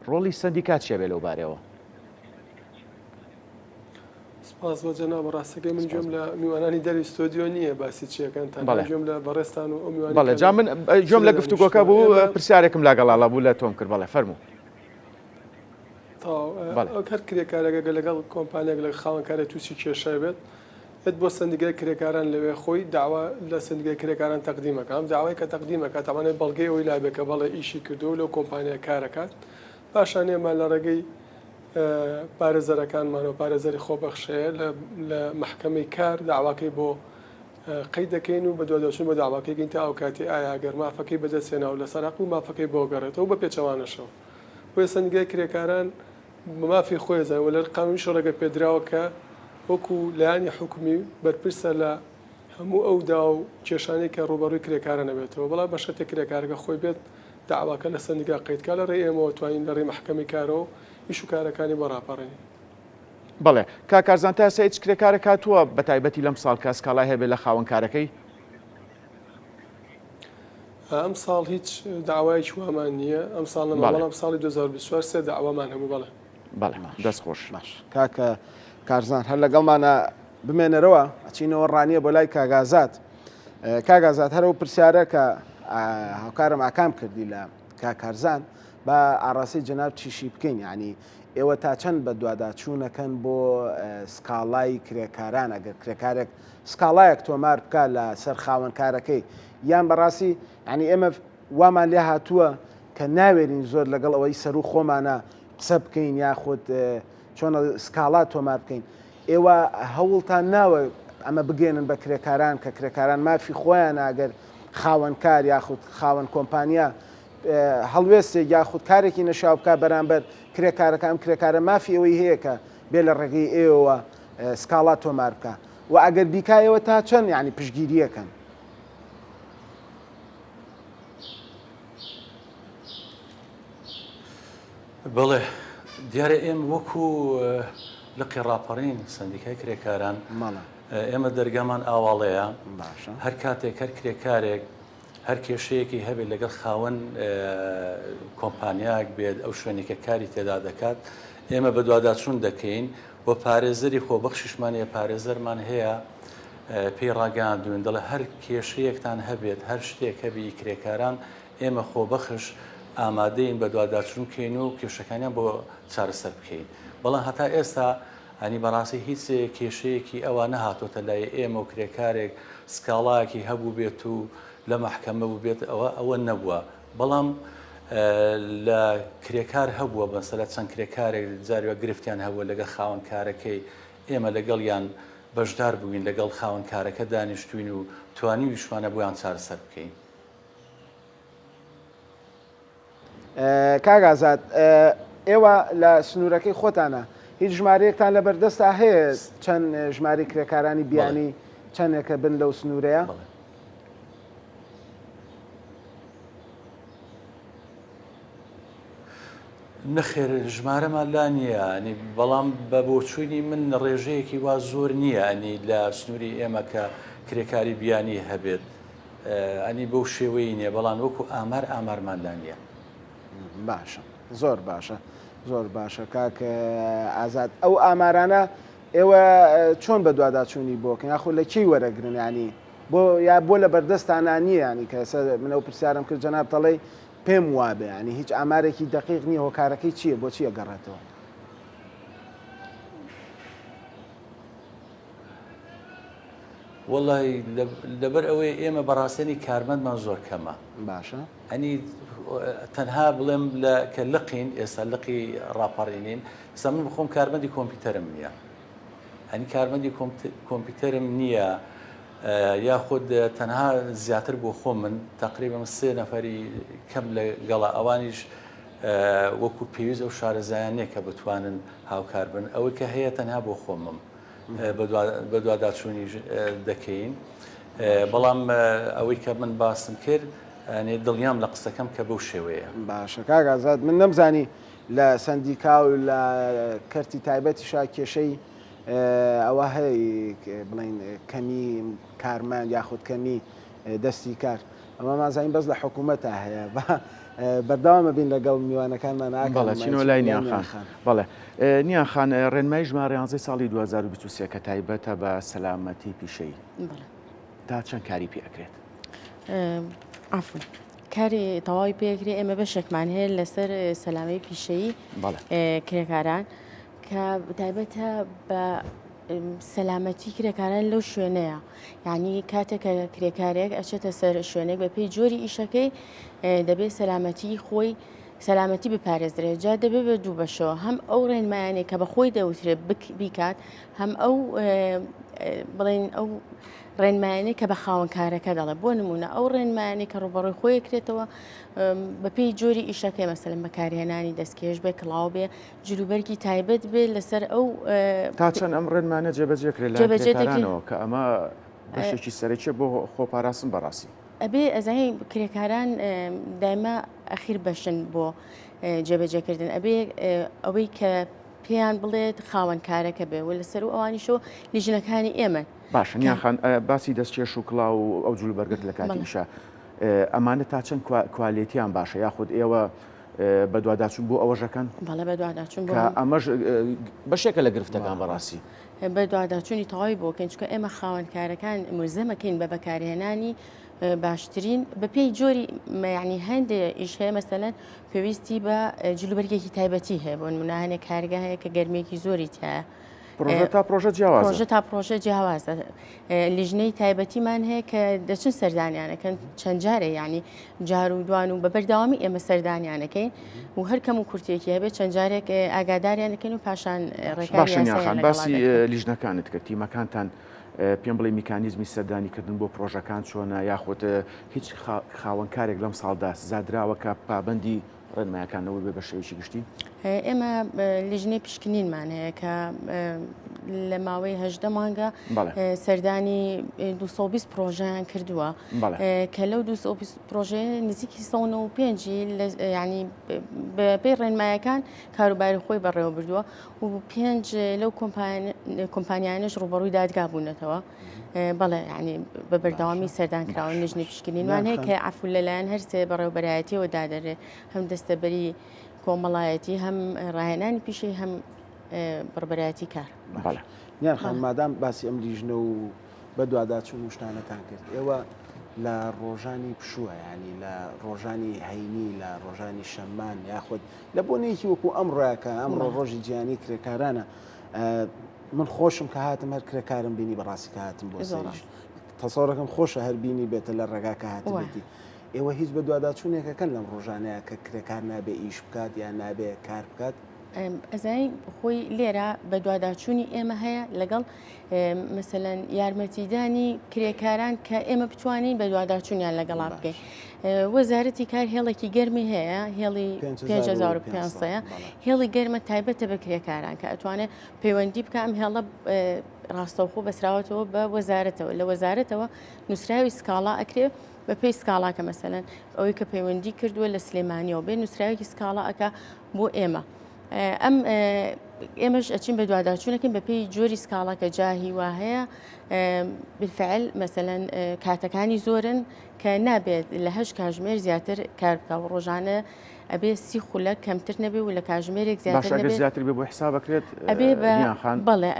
S2: ڕۆڵی سندیکات چێ بێ لەو بارەوە؟
S6: سپاس بۆ جەناب ڕاستەکەی من گوێم لە میوانانی دەری ستۆدیۆ نییە باسی چیەکەنتان گوێم لە بەڕێستان و ئەو میوانی
S2: بەڵێ جا من گوێم لە گفتوگۆکە بوو پرسیارێکم لاگەڵاڵە بوو لە تۆم کرد بەڵێ فەرموو
S6: هەر کرێکارێکە لەگەڵ کۆمپانیەک لە خاوەنکارێک تووسی کێشە بێت بۆ سندیگای کرێکاران لەوێ خۆی داوا لە سندیگای کرێکاران تەقدیمەکە ئەم داوای کە تەقدیمەکە تەوانێت بەڵگەی ئەوی لابێکە بەڵێ ئیشی کردو لەو کۆمپانیا کارەکات پاشان ئێمە لە ڕێگەی پارێزەرەکانمانەوە پارێزەری خۆبەخشەیە لە محکەمەی کار داواکەی بۆ قەید دەکەین و بە دوادەچوون بە داواکەیگەین تا ئەو کاتی ئایا گەر مافەکەی بەدەستێناو لە سەراق و مافەکەی بۆ گەڕێتەوە بە پێچەوانەشەوە بۆیە سندیگای کرێکاران مافی خۆی زانەوە لە قانونیش ڕێگە پێدراوە کە وەکو لایانی حکومی بەرپرسە لە هەموو ئەودا و کێشانەی کە ڕوبەڕووی کرێکارە نەبێتەوە بەڵام بە شەتێک کرێکارەکە خۆی بێت داواکە لە سندیگا قەیدکا لە ڕێ ئێمەوە توانین لە ڕێی محکەمی کارەوە ئیش و کارەکانی بۆ ڕاپەڕێنین.
S2: بەڵێ کاکارزان تا ئێستا هیچ کرێکارە کاتووە بە تایبەتی لەم ساڵ کە سکاڵای هەبێت لە خاوەنکارەکەی؟
S6: ئەم ساڵ هیچ داوایەکی وامان نییە ئەم ساڵ نەما بەڵام ساڵی 2024 سێ داوامان هەبوو. بەڵێ
S2: بەڵێ دەست خۆش
S1: کاکە کارزان هەر لەگەڵمانە بمێنەرەوە ئەچینەوە ڕانیە بۆ لای کاگازات هەرەوە پرسیارە کە هاوکارم ئاکام کردی لە کارزان بە ئاڕاستی جەناب چیشی بکەین ینی ئێوە تا چەند بە دوواداچوونەکەن بۆ سکاڵای کرێکاران ئەگەر کرێکارێک سکاڵایەک تۆمار بکات لە سەر خاوەنکارەکەی یان بەڕاستی ینی ئێمە وامان لێ هاتووە کە ناوێرین زۆر لەگەڵ ئەوەی سەر و خۆمانە قسە بکەین یاخود چۆنە سکاڵات تۆمار بکەین ئێوە هەوڵتان ناوە ئەمە بگەێنن بە کرێکاران کە کرێکاران مافی خۆیان ئەگەر خاوەنکار یاخود خاوەن کۆمپانیا هەڵوێستێک یاخود کارێکی نەشاو بکات بەرامبەر کرێکارەکە ئەم کرێکارە مافی ئەوەی هەیە کە بێ لە ڕێگەی ئێوە سکاڵات تۆمار بکە و ئەگەر بیکایەوە تا چەند ینی پشگیریەکەن
S8: بڵێ دیارە ئێمە وەکو لقی ڕاپەڕین سندیکای کرێکاران ئێمە دەرگامان ئاواڵەیە هەر کاتێک هەر کرێکارێک هەر کێشەیەکی هەبێت لەگەڵ خاوەن کۆمپانیاک بێت ئەو شوێنێکە کاری تێدا دەکات ئێمە بە دوواداچوون دەکەین بۆ پارێزەری خۆبەخشیشمانەیە پارێزەرمان هەیە پێی ڕاگەاندوین دەڵێ هەر کێشەیەکتان هەبێت هەر شتێک هەبی کرێکاران ئێمە خۆبەخش ئامادەین بە دوواداچوون بکەین و کێشەکانیان بۆ چارەسەر بکەین بەڵام هەتا ئێستا ئەنی بەڕاستی هیچ کێشەیەکی ئەوە نەهاتۆتە لای ئێمە و کرێکارێک سکاڵایەکی هەبوو بێت و لە مەحکەمە بوو بێت ئەوە نەبووە بەڵام لە کرێکار هەبووە بەسەرە چەند کرێکارێک جاریوە گرفتیان هەبووە لەگەڵ خاوەنکارەکەی ئێمە لەگەڵ یان بەشدار بووین لەگەڵ خاوەنکارەکە دانیشتوین و توانی ویشمانە بۆیان چارەسەر بکەین.
S1: کاگازات ئێوە لە سنوورەکەی خۆتانە هیچ ژمارەیەکتان لە بەردەستا هەیە چەند ژماری کرێکارانی بیانی چەندێکە بن لەو سنوورەیە؟
S8: نەخێر ژمارەمان لا نییە ئەنی بەڵام بە بۆچوونی من ڕێژەیەکی وا زۆر نییە ئەنی لە سنووری ئێمە کە کرێکاری بیانی هەبێت ئەنی بەو شێوەی نییە بەڵام وەکو ئامارمان لا نییە.
S1: باشە زۆر باشە زۆر باشە کاکە ئازاد ئەو ئامارانە ئێوە چۆن بە دوواداچوونی بۆکەن یاخود لە کێی وەرەگرن ینی بۆ لە بەردەستانە نییە ینی کە منە پرسیارم کرد جەناب دەڵێ پێم وابێ ینی هیچ ئامارێکی دقیق نییە هۆکارەکەی چییە بۆ چیە گەڕێتەوە؟
S8: وڵی لەبەر ئەوەی ئێمە بەڕاستێنی کارمەندمان زۆر کەمە
S1: باشە
S8: ئەنی تەنها بڵێم کە لقین ئێستا لقی ڕاپەڕینین ئێستا من بخۆم کارمەندی کۆمپیوتەرم نییە ئەنی کارمەندی کۆمپیوتەرم نییە یاخود تەنها زیاتر بۆ خۆم من تقریبا 3 نەفەری کەم لەگەڵا ئەوانیش وەکو پێویست ئەو شارەزایانەیە کە بتوانن هاوکار بن ئەوەی کە هەیە تەنها بۆ خۆمم بە دوواداچوونی دەکەین بەڵام ئەوەی کە من باسم کرد دڵیام لە قسەکەم کە بەو شێوەیە.
S1: باشە کاگازات من نەمزانی لە سندیکا و لە کەرتی تایبەتی شا کێشەی ئەوە هەیە بڵین کەمی کارمان یاخود کەمی دەستی کار ئەمە مازین بەس لە حکوومەتە هەیە بەرداوامە بین لەگەڵ میوانەکانمان
S2: بەڵێ چینەوە لای نیان خان بەڵێ نیان خان ڕێنمای ژمارە 11 ساڵی 2023 کە تایبەتە بە سەلامەتی پیشەی تا چەند کاری پێکرێت؟
S3: عفو کاری تەواوی پێکرێ ئێمە بەشێکمان هەیە لەسەر سەلامەی پیشەیی کرێکاران کە تایبەتە بە سەلامەتی کرێکاران لەو شوێنەیە یعنی کاتێک کە کرێکارێک ئەچێتە سەر شوێنێک بە پێی جۆری ئیشەکەی دەبێت سەلامەتی خۆی سەلامەتی بپارێزرێت جا دەبێت بە دوو بەشەوە هەم ئەو ڕێنمایانێک کە بەخۆی دەوترێت بیکات هەم ئەو بڵێن ئەو ڕێنمایانەی کە بە خاوەنکارەکە دەڵێ بۆ نمونە ئەو ڕێنمایانەی کە ڕوبەڕۆی خۆی کرێتەوە بە پێی جۆری ئیشەکەی مەسەلەن بەکارهێنانی دەستکێش بێ کڵاو بێ جلوبەرگی تایبەت بێ لەسەر ئەو
S2: تا چەند ئەم ڕێنمانە جێبەجێکرێت لە کرێکارانەوە کە ئەمە بەشێکی سەرەکیە بۆ خۆپاراستن بەڕاستی
S3: ئەبێ ئەزای کرێکاران دایما ئەخیر بەشن بۆ جێبەجێکردن ئەبێ ئەوەی کە پێیان بڵێت خاوەنکارەکە بێ و لەسەر و ئەوانیشەوە لیژنەکانی ئێمە
S2: باشە نیان باسی دەستکێش و کڵاو و ئەو جلوبەرگت لە کاتیشە ئەمانە تا چەند کوالیتیان باشە یاخود ئێوە بە دوواداچوون بۆ ئەوەژەکەن
S3: بەڵێ بە دوواداچوون
S2: ئەمەش بەشێکە لە گرفتەکان بەڕاستی
S3: بە دوواداچوونی تەواوی بۆکەن چکە ئێمە خاوەنکارەکان ملزەمەکەین بە بەکارهێنانی باشترین بە پێی جۆری یعنی هەندێک ئیش هەیە مەسەلەن پێویستی بە جلوبەرگێکی تایبەتی هەیە بۆ نمونە هەنێک کارگە هەیە کە گەرمێکی زۆری تایە
S2: پرۆژە تا پرۆژە جیاوازە
S3: پرۆژە تا پرۆژە جیاوازە لیژنەی تایبەتیمان هەیە کە دەچن سەردانیانەکەن چەند جارێ یعنی جار و دوان و بە بەردەوامی ئێمە سەردانیانەکەین و هەر کەم و کورتێکی هەبێت چەند جارێک ئاگاداریانەکەین و پاشان
S2: ڕێکخان باسی لیژنەکانت کرد تیمەکانتان پێم بڵێ میکانیزمی سەردانیکردن بۆ پرۆژەکان چۆنە یاخۆت هیچ خاوەنکارێک لەم ساڵدا زادراوە کە پابەندی ڕێنمایەکانەوەی بێ بە شێوەیەکی گشتی
S3: ئێمە لیژنەی پشکنینمان هەیە کە لە ماوەی هەژدە مانگە سەردانی 220 پرۆژەیان کردووە کە لەو 220 پرۆژەیە نزیکی 195 ینی بەپێی ڕێنمایەکان کاروباری خۆی بەڕێوە بردووە و 5 لەو کۆمپانیانش ڕوبەڕووی دادگا بوونەتەوە بەڵێ ینی بە بەردەوامی سەردان کراون لیژنەی پشکنینمان هەیە کە عەفو لەلایەن هەرسێ بەڕێوەبەرایەتیەوە دادەرێ هەم دەستەبەری کۆمەڵایەتی هەم ڕاهێنانی پیشەی هەم بڕبەرایەتی کار
S1: نیان مادام باسی ئەم لیژنە و بە دوواداچوون شتانەتان کرد ئێوە لە ڕۆژانی پشووە ینی لە ڕۆژانی هەینی لە ڕۆژانی شەممان یاخود لە بۆنێکی وەکو ئەمڕۆیەکە ئەمڕۆ ڕۆژی جیهانی کرێکارانە من خۆشم کە هاتم هەر کرێکارم بینی بەڕاستی کە هاتم بۆ سەریش تەسەوڕەکەم خۆشە هەر بینی بێتە لە ڕێگا کە هاتبێتی ئێوە هیچ بە دوواداچوونێکەکەن لەم ڕۆژانەیە کە کرێکار نابێ ئیش بکات یان نابێ کار بکات
S3: ئەزای خۆی لێرە بە دوواداچوونی ئێمە هەیە لەگەڵ مەسەلەن یارمەتیدانی کرێکاران کە ئێمە بتوانین بە دوواداچوونیان لەگەڵا بکەین وەزارەتی کار هێڵێکی گەرمی هەیە هێڵی 5500 هێڵی گەرمە تایبەتە بە کرێکاران کە ئەتوانێت پەیوەندی بکە ئەم هێڵە ڕاستەوخۆ بەسراوەتەوە بە وەزارەتەوە لە وەزارەتەوە نووسراوی سکاڵا ئەکرێ بە پێی سکاڵاکە مەسەلەن ئەوەی کە پەیوەندی کردووە لە سلێمانیەوە بێ نووسراوێکی سکاڵا ئەکا بۆ ئێمە ئەم ئێمەش ئەچین بە دوواداچوونەکەین بە پێی جۆری سکاڵاکە جاهی وا هەیە بالفعل مەسەلەن کاتەکانی زۆرن کە نابێت لە 8 کاتژمێر زیاتر کار بکە و ڕۆژانە ئەبێ 30 خولە کەمتر نەبێ و لە کاتژمێرێک
S2: زیاتر بێ بۆ حساب بکرێت
S3: بەڵێ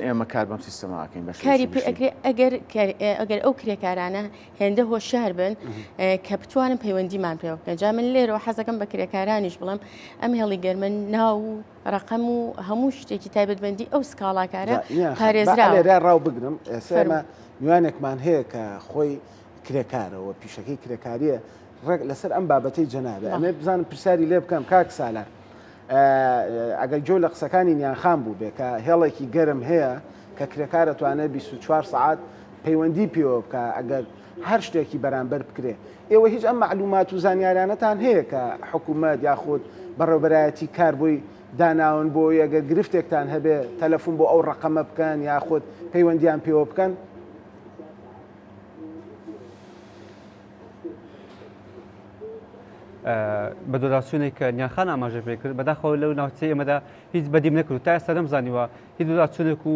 S2: ئێمە کار بەم سیستەماکەین
S3: کاری پێ ئەگرێ ئەگەر ئەو کرێکارانە هێندە هۆشیار بن کە بتوانن پەیوەندیمان پێ بکەن جا من لێرەوە حەزەکەم بە کرێکارانیش بڵم ئەم هێڵی گەرمە ناو و ڕقەم و هەموو شتێکی تایبەتبەندی ئەو سکاڵاکارە پارێزراوە
S1: ڕاو بگرم ئێستا میوانێکمان هەیە کە خۆی کرێکارەوە پیشەکەی کرێکاریە ڕێک لەسەر ئەم بابەتەی جەنابێ ئەمێ بزانم پرسیاری لێ بکەم کاک سالار ئەگەر جۆ لە قسەکانی نیانخان بوو بێ کە هێڵێکی گەرم هەیە کە کرێکارە توانێت 24 ساعات پەیوەندی پێوە بکە ئەگەر هەر شتێکی بەرامبەر بکرێ ئێوە هیچ ئەم معلومات و زانیاریانەتان هەیە کە حکوومەت یاخود بەڕێوەبەرایەتی کار بۆی داناون بۆ ئەگەر گرفتێکتان هەبێ تەلەفۆن بۆ ئەو ڕقەمە بکەن یاخود پەیوەندیان پێوە بکەن
S4: بە دۆداچوونێک کە نیانخان ئاماژە پێ کرد بەداخەوە لەو ناوچەی ئێمەدا هیچ بەدیم نەکرد تا ئێستا نەمزانیوە هیچ دۆداچوونێک و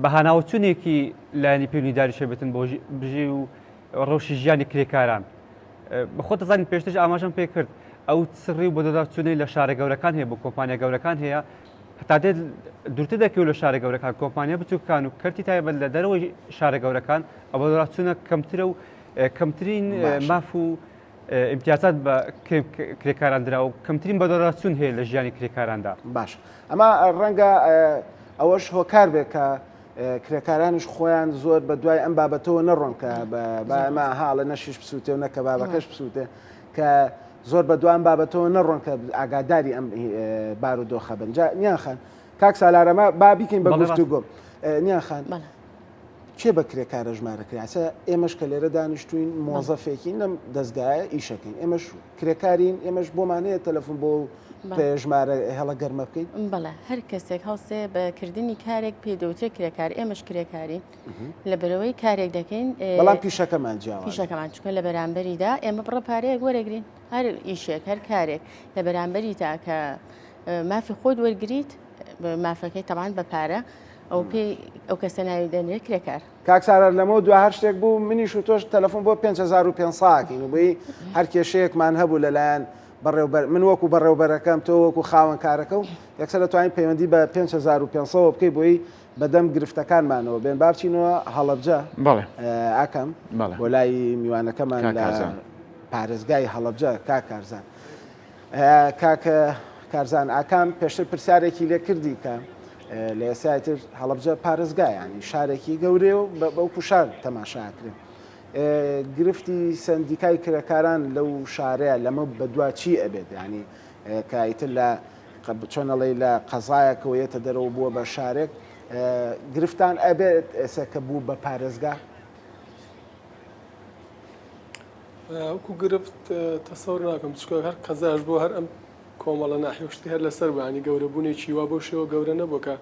S4: بەهاناوچوونێکی لایەنی پەیوەندیداری شەبێتن بۆ بژی و ڕەوشی ژیانی کرێکاران بەخۆ دەزانین پێشتر ئاماژەم پێ کرد ئەو سڕی و بە دۆداچوونەی لە شارە گەورەکان هەیە بۆ کۆمپانیا گەورەکان هەیە هەتا دێت دوورتر دەکەوت لە شارە گەورەکان کۆمپانیا بچووکان و کەرتی تایبەت لە دەرەوەی شارە گەورەکان ئەو بە دۆداچوونە کەمترە و کەمترین ماف و امتیازات بە کرێکاران درا و کەمترین بە دۆداچوون هەیە لە ژیانی کرێکاراندا
S1: باش ئەمە ڕەنگە ئەوەش هۆکار بێت کە کرێکارانش خۆیان زۆر بە دوای ئەم بابەتەوە نەڕۆن کە ئەمە هاڵە نەشیش بسووتێ و نەکە بابەکەش بسووتێ کە زۆر بە دوام بابەتەوە نەڕۆن کە ئاگاداری ئەم بارودۆخە بن نیانخان کاک سالارەمە با بیکەین بە گفتوگۆ نیانخان چێ بە کرێکارە ژمارەکرا ئەسە ئێمەش کە لێرە دانیشتوین مۆزەفێکی لەم دەستگایە ئیشەکەین ئێمەش کرێکارین ئێمەش بۆمانەیە تەلەفۆن بۆ ژمارە هێڵە گەرمە بکەین
S3: بەڵێ هەر کەسێک هەڵسێ بەکردنی کارێک پێدەوترێت کرێکار ئێمەش کرێکارین لە بەرەوەی کارێک دەکەین
S1: بەڵام پیشەکەمان جیاوازە
S3: پیشەکەمان چکە لە بەرامبەریدا ئێمە بڕە پارەیەک وەرەگرین هەر ئیشێک هەر کارێک لە بەرامبەری تا کە مافی خۆت وەرگریت مافەکەی تەمان بە پارە ئەو پێی ئەو کەسە ناوی دەنێت کرێکار
S1: کاکسارە لەمەوە دو هەر شتێک بوو منیش و تۆش تەلەفۆن بۆ 5500 و بۆی هەر کێشەیەکمان هەبوو لەلایەن من وەکو بەڕێوبەرەکەم تۆ وەکو خاوەن کارەکە و یەکسەر دەتوانین پەیوەندی بە 5500 بکەی بۆی بەدەم گرفتەکانمانەوە بێن با بچینەوە هەڵەبجە ئاکەم بۆ لای میوانەکەمان لە پارێزگای هەڵەبجە کارزان کاکە کارزان ئاکام پێشتر پرسیارێکی لێ کردی کە لە ئێسایتر هەڵەبجە پارێزگایانی شارێکی گەورێ و بەوکو شار تەماشاکرێن گرفتی سندیکای کرێکاران لەو شارەیە لەمە بەدوا چی ئەبێت ینی کایتر لە چۆنەڵی لە قەزایەکەوە یێتە دەرەوە بووە بە شارێک گرفتان ئەبێت ئێستا کە بوو بە پارێزگا
S6: وەکو گرفت تەسەور ناکەم چکۆ هەر قەزاش بۆ هەر ئەم کۆمەڵە ناحیشتی هەر لەسەر بانی گەورەبوونێکی وا بۆ شێوە گەورە نەبووکە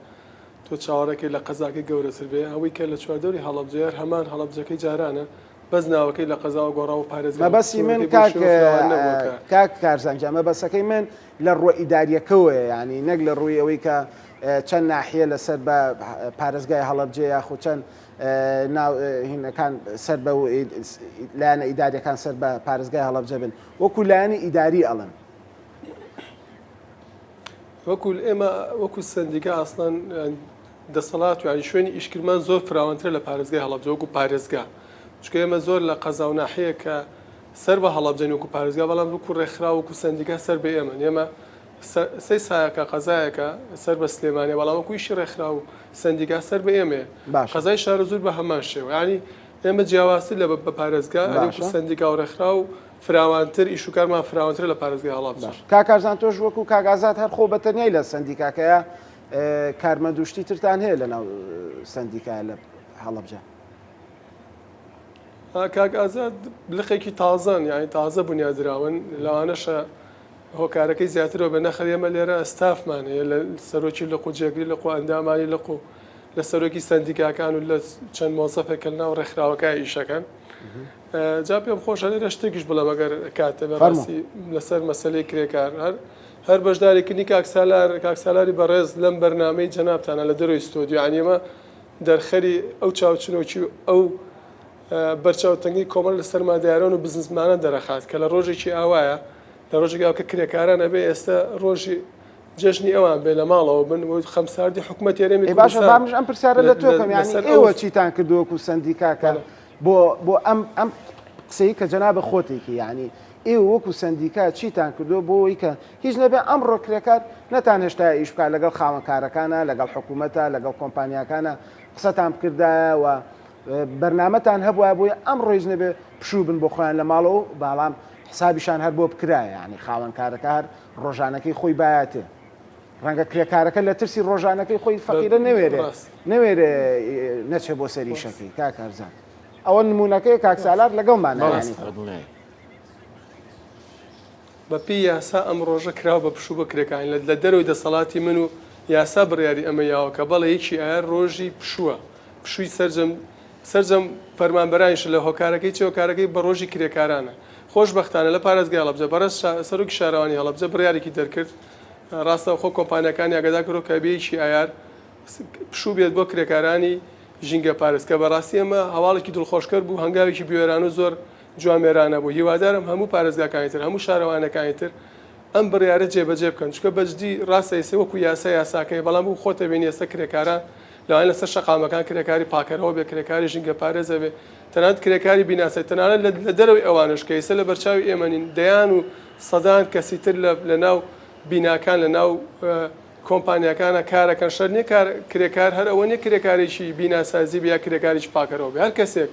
S6: تۆ چاوەڕێکی لە قەزاکەی گەورەتر بێ ئەوەی کە لە چواردەوری هەڵەبجەیە هەمان هەڵەبجەکەی جارانە بەس ناوەکەی لە قەزاوە گۆڕا و پارێزگا
S1: مەبەستی من کاک کارزانجا مەبەسەکەی من لە ڕۆ ئیداریەکەوە ینی نەک لە ڕووی ئەوەی کە چەند ناحیە لەسەر بە پارێزگای هەڵەبجێ یاخو چەند هینەکان سەر بە لایەنە ئیداریەکان سەر بە پارێزگای هەڵەبجە بن وەکو لایەنی ئیداری ئەڵن
S6: وەکو سندیکا ئاسڵان دەسەڵات و شوێنی ئیشکردمان زۆر فراوانترە لە پارێزگای هەڵەبجە وەکو پارێزگا چکە ئێمە زۆر لە قەزا و ناحەیە کە سەر بە هەڵەبجەن وەکو پارێزگا بەڵام وەکو ڕێکخرا وەکو سندیکا سەر بە ئێمە سەی سایەکە قەزایەکە سەر بە سلێمانێ بەڵام وەکو ئیشی ڕێکخرا و سندیکا سەر بە ئێمەیە قەزای شارە زۆر بە هەمان شێوە ینی ئێمە جیاوازتر لە بە پارێزگا سندیکا و ڕێکخرا و فراوانتر ئیش و کارمان فراوانتر لە پارێزگای هەڵەبجە
S1: کاکارزان تۆش وەکو کاگازات هەر خۆ بەتەنیای لە سندیکاکەیە کارمەندوشتی ترتان هەیە لەناو سندیکا لە هەڵەبجە
S6: کاک ئازاد بلقێکی تازان یعنی تازە بنیادراون لەوانەشە هۆکارەکەی زیاترەوە بە نەخەر ئێمە لێرە ئەستافمان هەیە لە سەرۆکی لە قوجێگری لە قو ئەندامانی لە قو لە سەرۆکی سندیکاکان و لە چەند مۆزەفێکە ناو ڕێکخراوەکەی ئیشەکان جا پێم خۆشە لێرە شتێکیش بڵێم ئەگەر کاتە بەڕاستی لەسەر مەسەلەی کرێکار هەر بەشدارێکردنی کاکسالاری بەڕێز لەم بەرنامەی جەنابتانە لە دەروی ستۆدیو یعنی ئێمە دەرخەری ئەو چاوچنەوەکی ئەو بەرچاوتەنگی کۆمەڵ لە سەرماداران و بزنسمانە دەرەخات کە لە ڕۆژێکی ئاوایە لە ڕۆژێکی کە کرێکاران ئەبێ ئێستا ڕۆژی جژنی ئەوان بێ لە ماڵەوە بن و خەمساردی حکوومەت یارێمی
S1: باشە بامش ئەم پرسیارە لە تۆکەم یانی ئێوە چیتان کردووەکو سندیکاکە بۆ ئەم قسەی کە جەنابە خۆتێکی یعنی ئێوە وەکو سندیکا چیتان کردو بۆی کە هیچ نەبێ ئەمڕۆ کرێکار نەتان هێشتا ئیش بکات لەگەڵ خاوەنکارەکانە لەگەڵ حکوومەتە لەگەڵ کۆمپانیاکانە قسەتان بکردایەوە بەرنامەتان هەبووە بۆی ئەم ڕۆژ نەبێ پشوو بن بۆ خۆیان لە ماڵەوە باڵام حسابیشان هەر بۆ بکرایە ینی خاوەنکارەکە هەر ڕۆژانەکەی خۆی بایەتێ ڕەنگە کرێکارەکە لە ترسی ڕۆژانەکەی خۆی فەقیرە نەوێرێ نەچێ بۆ سەری شەکەی کاکارزان ئەوە نمونونەکەی کاکسالار لەگەڵمانە
S6: بەپی یاسا ئەم ڕۆژە کراوە بە پشوو بە کرێکانی لە دەرەوەی دەسەڵاتی من و یاسا بڕیاری ئەمە یاوە کە بەڵێ یەکی ئایا ڕۆژی پشووە پشووی سەرجەم فەرمانبەرانیش لە هۆکارەکەی چ هۆکارەکەی بە ڕۆژی کرێکارانە خۆشبەختانە لە پارێزگای هەڵەبجە بەڕێز سەرۆکی شارەوانی هەڵەبجە بڕیارێکی دەرکرد ڕاستە خۆ کۆمپانیەکانی ئاگادار کردەوە کە بێیەکی ئایار پشوو بێت بۆ کرێکارانی ژینگە پارێز کە بەڕاستی ئەمە هەواڵێکی دڵخۆشکەر بوو هەنگاوێکی بوێران و زۆر جوامێرانە بوو هیوادارم هەموو پارێزگاکانی تر هەموو شارەوانەکانی تر ئەم بڕیارە جێبەجێ بکەن چکە بەجددی ڕاستە ئێستا وەکو یاساکەی بەڵام بوو خۆتە بینی ئێستا کرێکاران لەوان لەسەر شەقامەکان کرێکاری پاکەرەوە بێ کرێکاری ژینگە پارێزە بێ تەنانەت کرێکاری بیناسی تەنانەت لە دەرەوەی ئەوانش کە ئێستا لە بەرچاوی ئێمەنین دەیان و سەدان کەسی تر لە ناو بیناکان لە ناو کۆمپانیەکانە کارەکەن شەر نیە کرێکار هەر ئەوە نیە کرێکارێکی بیناسازی بیا کرێکاریی پاکەرەوە بێ هەر کەسێک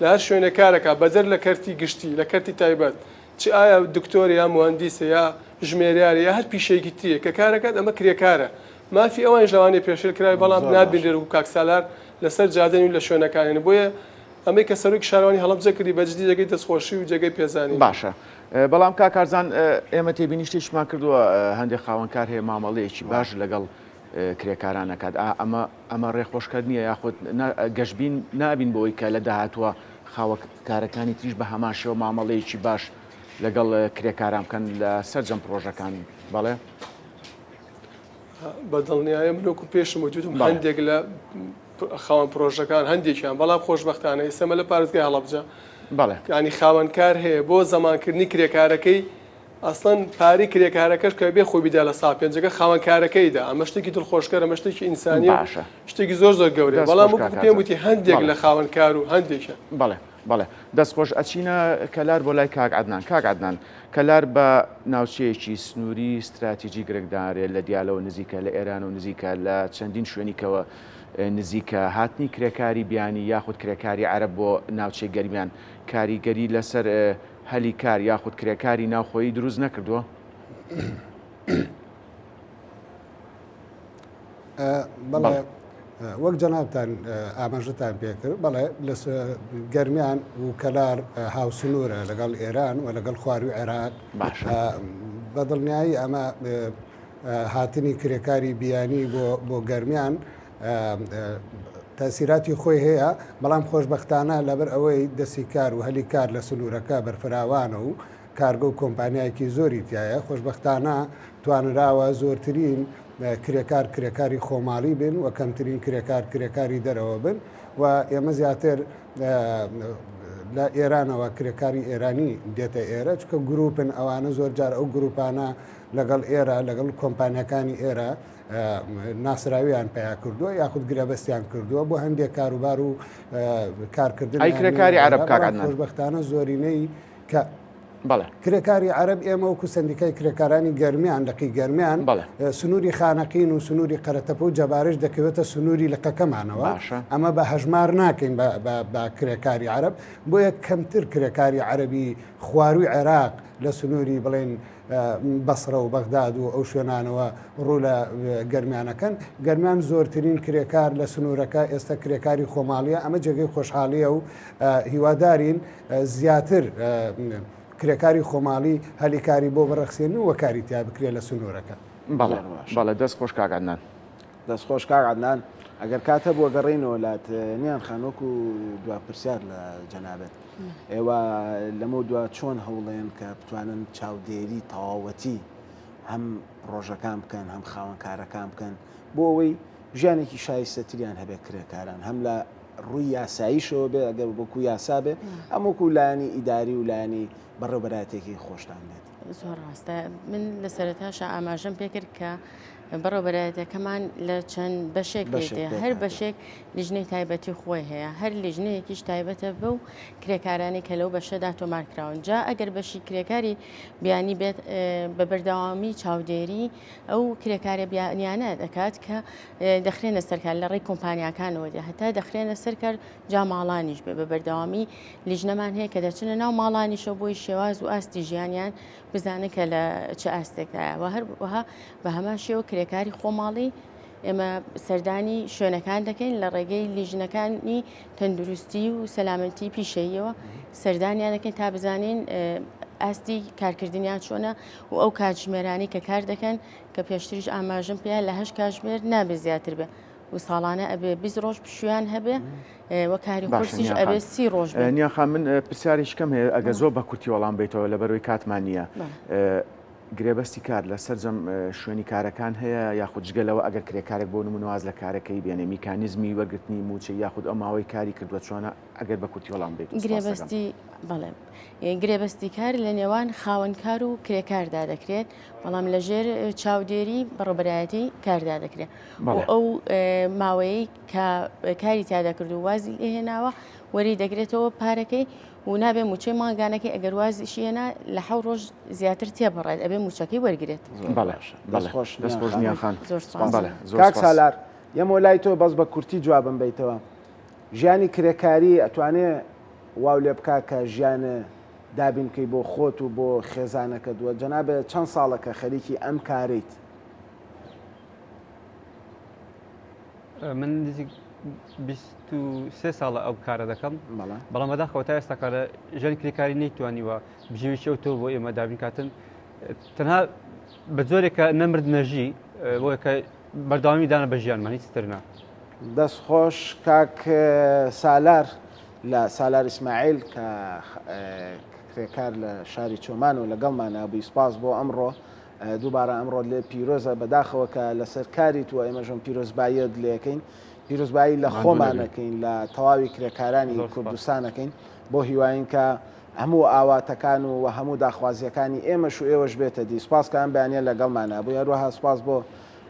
S6: لە هەر شوێنە کارەکە بەدەر لە کەرتی گشتی لە کەرتی تایبەت چ ئایا دکتۆر یا مهندیسە یا ژمێریارە یا هەر پیشەیەکی تیە کە کارەکەت ئەمە کرێکارە مافی ئەوان ژەوانی پێشێرکراوی بەڵام نابینێر و کاکسالار لەسەر جادەنی و لە شوێنەکانێن بۆیە ئەمەی کە سەرۆکی شارەوانی هەڵەبجە کردی بەجددی جێگەی دەستخۆشی و جێگەی پێزانی
S2: باشە بەڵام کاکارزان ئێمە تێبینی شتێکمان کردووە هەندێک خاوەنکار هەیە مامەڵەیەکی باش لەگەڵ کرێکارانەکات ئەمە ڕێخۆشکرد نییە یاخود گەشتبین نابین بۆی کە لە داهاتوە خاوەکارەکانی تریش بە هەماشەوە مامەڵەیەکی باش لەگەڵ کرێکاران بکەن لە سەرجەم پرۆژەکان بەڵێ
S6: بەدڵنیایە منۆکو پێشم وجودم هەندێک لە خاوەن پرۆژەکان هەندێکیان بەڵام خۆشبەختانە ئێسمە لە پارێزگای هەڵەبجە ینی خاوەنکار هەیە بۆ زەمانکردنی کرێکارەکەی ئەسڵەن پاری کرێکارەکەش کە بێ خۆی بیدا لە ساپێنجەکە خاوەنکارەکەیدا ئەمە شتێکی دڵخۆشکەر ئەمە شتێکی ئینسانی شتێکی زۆر گەورەیە بەڵام پێم وتی هەندێک لە خاوەنکار و هەندێکە
S2: بەڵێ دەستخۆش ئەچینە کەلار بۆ لای کاک عەدنان کەلار بە ناوچەیەکی سنووری استراتیژی گرنگدارێت لە دیالەوە نزیکە لە ئێران و نزیکە لە چەندین شوێنیکەوە نزیکە هاتنی کرێکاری بیانی یاخود کرێکاری عەرەب بۆ ناوچەی گەرمیان کاریگەری لەسەر هەلی کار یاخود کرێکاری ناوخۆیی دروست نەکردووە؟
S5: بەڵێ وەک جەنابتان ئاماژەتان پێکرد بەڵێ لە گەرمیان و کەلار هاوسنوورە لەگەڵ ئێران و لەگەڵ خواروی عێراق بەدڵنیایی ئەمە هاتنی کرێکاری بیانی بۆ گەرمیان تاسیراتی خۆی هەیە بەڵام خۆشببختانە لەبەر ئەوەی دەستی کار و هەلی کار لە سنوورەکە بەرفراوانە و کارگە و کۆمپانیایەکی زۆری تایە خۆشببختانە توانراوە زۆرترین کرێکاری خۆماڵی بن و کەمترین کرێکاری دەرەوە بن و ئێمە زیاتر لە ئێرانەوە کرێکاری ئێرانی دێتە ئێرە چکە گروپن ئەوانە زۆر جار ئەو گروپانە لەگەڵ ئێرە لەگەڵ کۆمپانیەکانی ئێرە ناسراویان پیا کردووە یاخود گرەبەستیان کردووە بۆ هەندێک کاروبار و کارکردن
S2: کرێکاری عەرەب
S5: خۆشببختانە زۆرینەی کە کرێکاری عەرەب ئێمە وەکو سندیکای کرێکارانی گەرمیان لەقی گەرمیان سنووری خانەقین و سنووری قەرەتەپە و جەبارش دەکەوێتە سنووری لەقەکەمانەوە ئەمە بە هەژمار ناکەین بە کرێکاری عەرەب بۆیە کەمتر کرێکاری عەرەبی خواروی عێراق لە سنووری بڵێن بەسرە و بەغداد و ئەو شوێنانەوە ڕوو لە گەرمیانەکەن گەرمیان زۆرترین کرێکار لە سنوورەکە ئێستا کرێکاری خۆماڵیە ئەمە جێگەی خۆشحاڵیە و هیوادارین زیاتر کرێکاری خۆماڵی هەلیکاری بۆ بەڕەخسێنی و وەکاری تیا بکرێت لە سنوورەکە.
S2: بەڵێ دەست خۆش کاک عەدنان.
S1: دەستخۆش کاک عەدنان ئەگەر کاتە بۆ گەڕێینەوە لاتنیان خانۆک و دوپرسیار لە جەنابەت ئێوە لەمە دو چۆن هەوڵێن کە بتوانن چاودێری تەواوەتی هەم ڕۆژەکان بکەن هەم خاوەنکارەکان بکەن بۆ ئەوەی ژیانێکی شایستەتریان هەبێت کرێکاران هەم لە ڕووی یاساییشەوە بێ ئەگەر بۆکو یاسا بێ ئەمەکو لایانی ئیداری و لایانی بەڕێوەبەراتێکی خۆشتان بێت.
S3: زۆر ڕاستە من لە سەرەتاشە ئاماژەم پێکرد کە بەڕێوەبەراتەکەمان لە چەند بەشێک دێتێ هەر بەشێک لیژنەی تایبەتی خۆی هەیە هەر لیژنەیەکیش تایبەتە بە و کرێکارانی کە لەو بەشەدا تۆمارکراون جا ئەگەر بەشی کرێکاری بیانی بێت بە بەردەوامی چاودێری ئەو کرێکارە بیانیانە دەکات کە دەخرێنە سەرکار لە ڕێی کۆمپانیاکانەوە دێ هەتا دەخرێنە سەرکار جا ماڵانیش بێ بە بەردەوامی لیژنەمان هەیە کە دەچنە ناو ماڵانیشە بۆی شێواز و ئاستی ژیانیان بزانە کە لە چه ئاستێکدایە و هەروەها بە هەمان شێوە کرێکاری خۆماڵی ئێمە سەردانی شوێنەکان دەکەین لە ڕێگەی لیژنەکانی تەندروستی و سەلامەتی پیشەیەوە سەردانیانەکەین تا بزانین ئاستی کارکردنیان چۆنە و ئەو کاتژمێرانی کە کار دەکەن کە پێشتریش ئاماژم پێیان لە 8 کاتژمێر نابێ زیاتر بێ و ساڵانە ئەبێ 20 ڕۆژ پشویان هەبێ وە کاری خۆشیش ئەبێ 30 ڕۆژ بێ.
S2: نیاخا من پرسیاریش کەم هەیە ئەگە زۆر بە کورتی وەڵام بیتەوە لە بەرەوەی کاتمان نییە. گرێبەستی کار لە سەررجەم شوێنی کارەکان هەیە یاخود جگەلەوە ئەگەر کرێکارێک بۆ نمونواز لە کارەکەی بێنێ میکانیزمی وەرگرتنی موچە یاخود ئەو ماوەی کاری کردووە چۆنە ئەگەر بە کورتی وەڵام بیت.
S3: گرێبەستی بەڵێ گرێبەستی کار لە نێوان خاوەنکار و کرێکاردا دەکرێت بەڵام لەژێر چاودێری بەڕێوەبەرایەتی کاردا دەکرێت ئەو ماوەیەی کاری تیادا کرد و وازی هێناوە وەری دەگرێتەوە پارەکەی و نابێ موچەی ماگانەکەی ئەگەر وازیشیێنە لە 7 ڕۆژ زیاتر تێبڕێت ئەبێ موچەکەی وەرگێت.
S1: کاک سالار یەم وەلای تۆ بەس بە کورتی جوابم بیتەوە ژیانی کرێکاری ئەتوانێت واو لێ بکات کە ژیانە دابینکەی بۆ خۆت و بۆ خێزانەکە دووە جەنابێ چەند ساڵەکە خەریکی ئەم کارێت؟
S4: من نزیک 23 ساڵە ئەو کارە دەکەم بەڵام بەداخەوە تا ئێستا کارە ژیانی کرێکاری نەیتوانیوە بژێوی شەوتەوە بۆ ئێمە دابینکاتن تەنها بە جۆرێکە نەمرد نەژی بۆیە کە بەردەوامی دانە بە ژیانمان هیچ ترنا.
S1: دەستخۆش کاک سالار لە سالار ئیسماعیل کە کرێکار لە شاری چۆمان و لەگەڵمانە بووی سپاس بۆ ئەمڕۆ دووبارە ئەمڕۆ لێ پیرۆزە بەداخەوە کە لەسەر کاری تو ئێمەژم پیرۆزباییت لێەکەین پیرۆزبایی لە خۆمانەکەین لە تەواوی کرێکارانی کوردستانەکەین بۆ هیواین کە هەموو ئاواتەکان و هەموو داخوازیەکانی ئێمەش و ئێوەش بێتە دی سپاسکان بەیانە لەگەڵمانە بوو هەروەها سپاس بۆ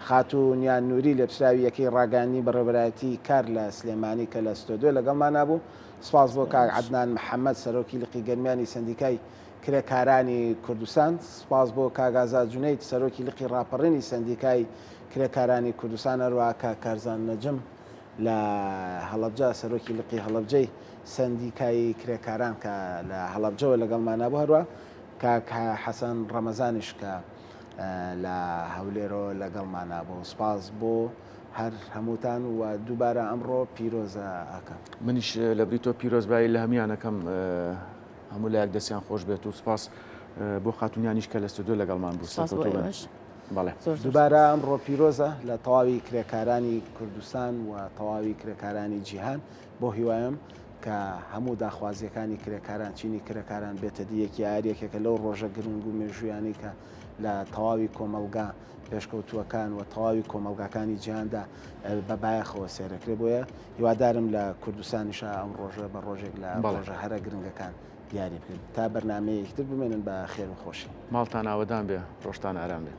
S1: خاتونیان نووری لە پسراوی یەکەی ڕاگەاندنی بەڕێوەبەرایەتی کار لە سلێمانی کە لە ستۆدیۆ لەگەڵمانە بوو سپاس بۆ کاک عەدنان محەممەد سەرۆکی لقی گەرمیانی سندیکای کرێکارانی کوردستان سپاس بۆ کاگازا جونەیت سەرۆکی لقی ڕاپەڕینی سندیکای کرێکارانی کوردستان هەروەها کاک کارزان نەجم لە هەڵەبجە سەرۆکی لقی هەڵەبجەی سندیکای کرێکاران کە لە هەڵەبجەوە لەگەڵمانە بوو هەروە کاک حەسەن ڕەمەزانیش کە لە هەولێرەوە لەگەڵمانە بوو سپاس بۆ هەر هەمووتان و دووبارە ئەمڕۆ پیرۆزە ئاکە
S2: منیش لە بریتۆ پیرۆزبایی لە هەمیانەکەم هەموو لایەک دەستیان خۆش بێت و سپاس بۆ خاتونیانیش کە لە ستودیۆ لەگەڵمان بوو
S1: دووبارە ئەمڕۆ پیرۆزە لە تەواوی کرێکارانی کوردستان و تەواوی کرێکارانی جیهان بۆ هیوایم کە هەموو داخوازیەکانی کرێکاران چینی کرێکاران بێتە دیەکی یاریەکێکە لەو ڕۆژە گرنگ و مێژویانی کە لە تەواوی کۆمەلگا پێشکەوتووەکان و تەواوی کۆمەلگاکانی جیهاندا بەبایەخەوە سێرەکرێ بۆیە هیوادارم لە کوردستانیشە ئەم ڕۆژە بە ڕۆژێک لە ڕۆژە هەرە گرنگەکان دیاری بکرێت تا بەرنامەیەکتر بمێنن بە خێر و خۆشی
S2: ماڵتان ئاوەدان بێ ڕۆژتان ئارام بێ.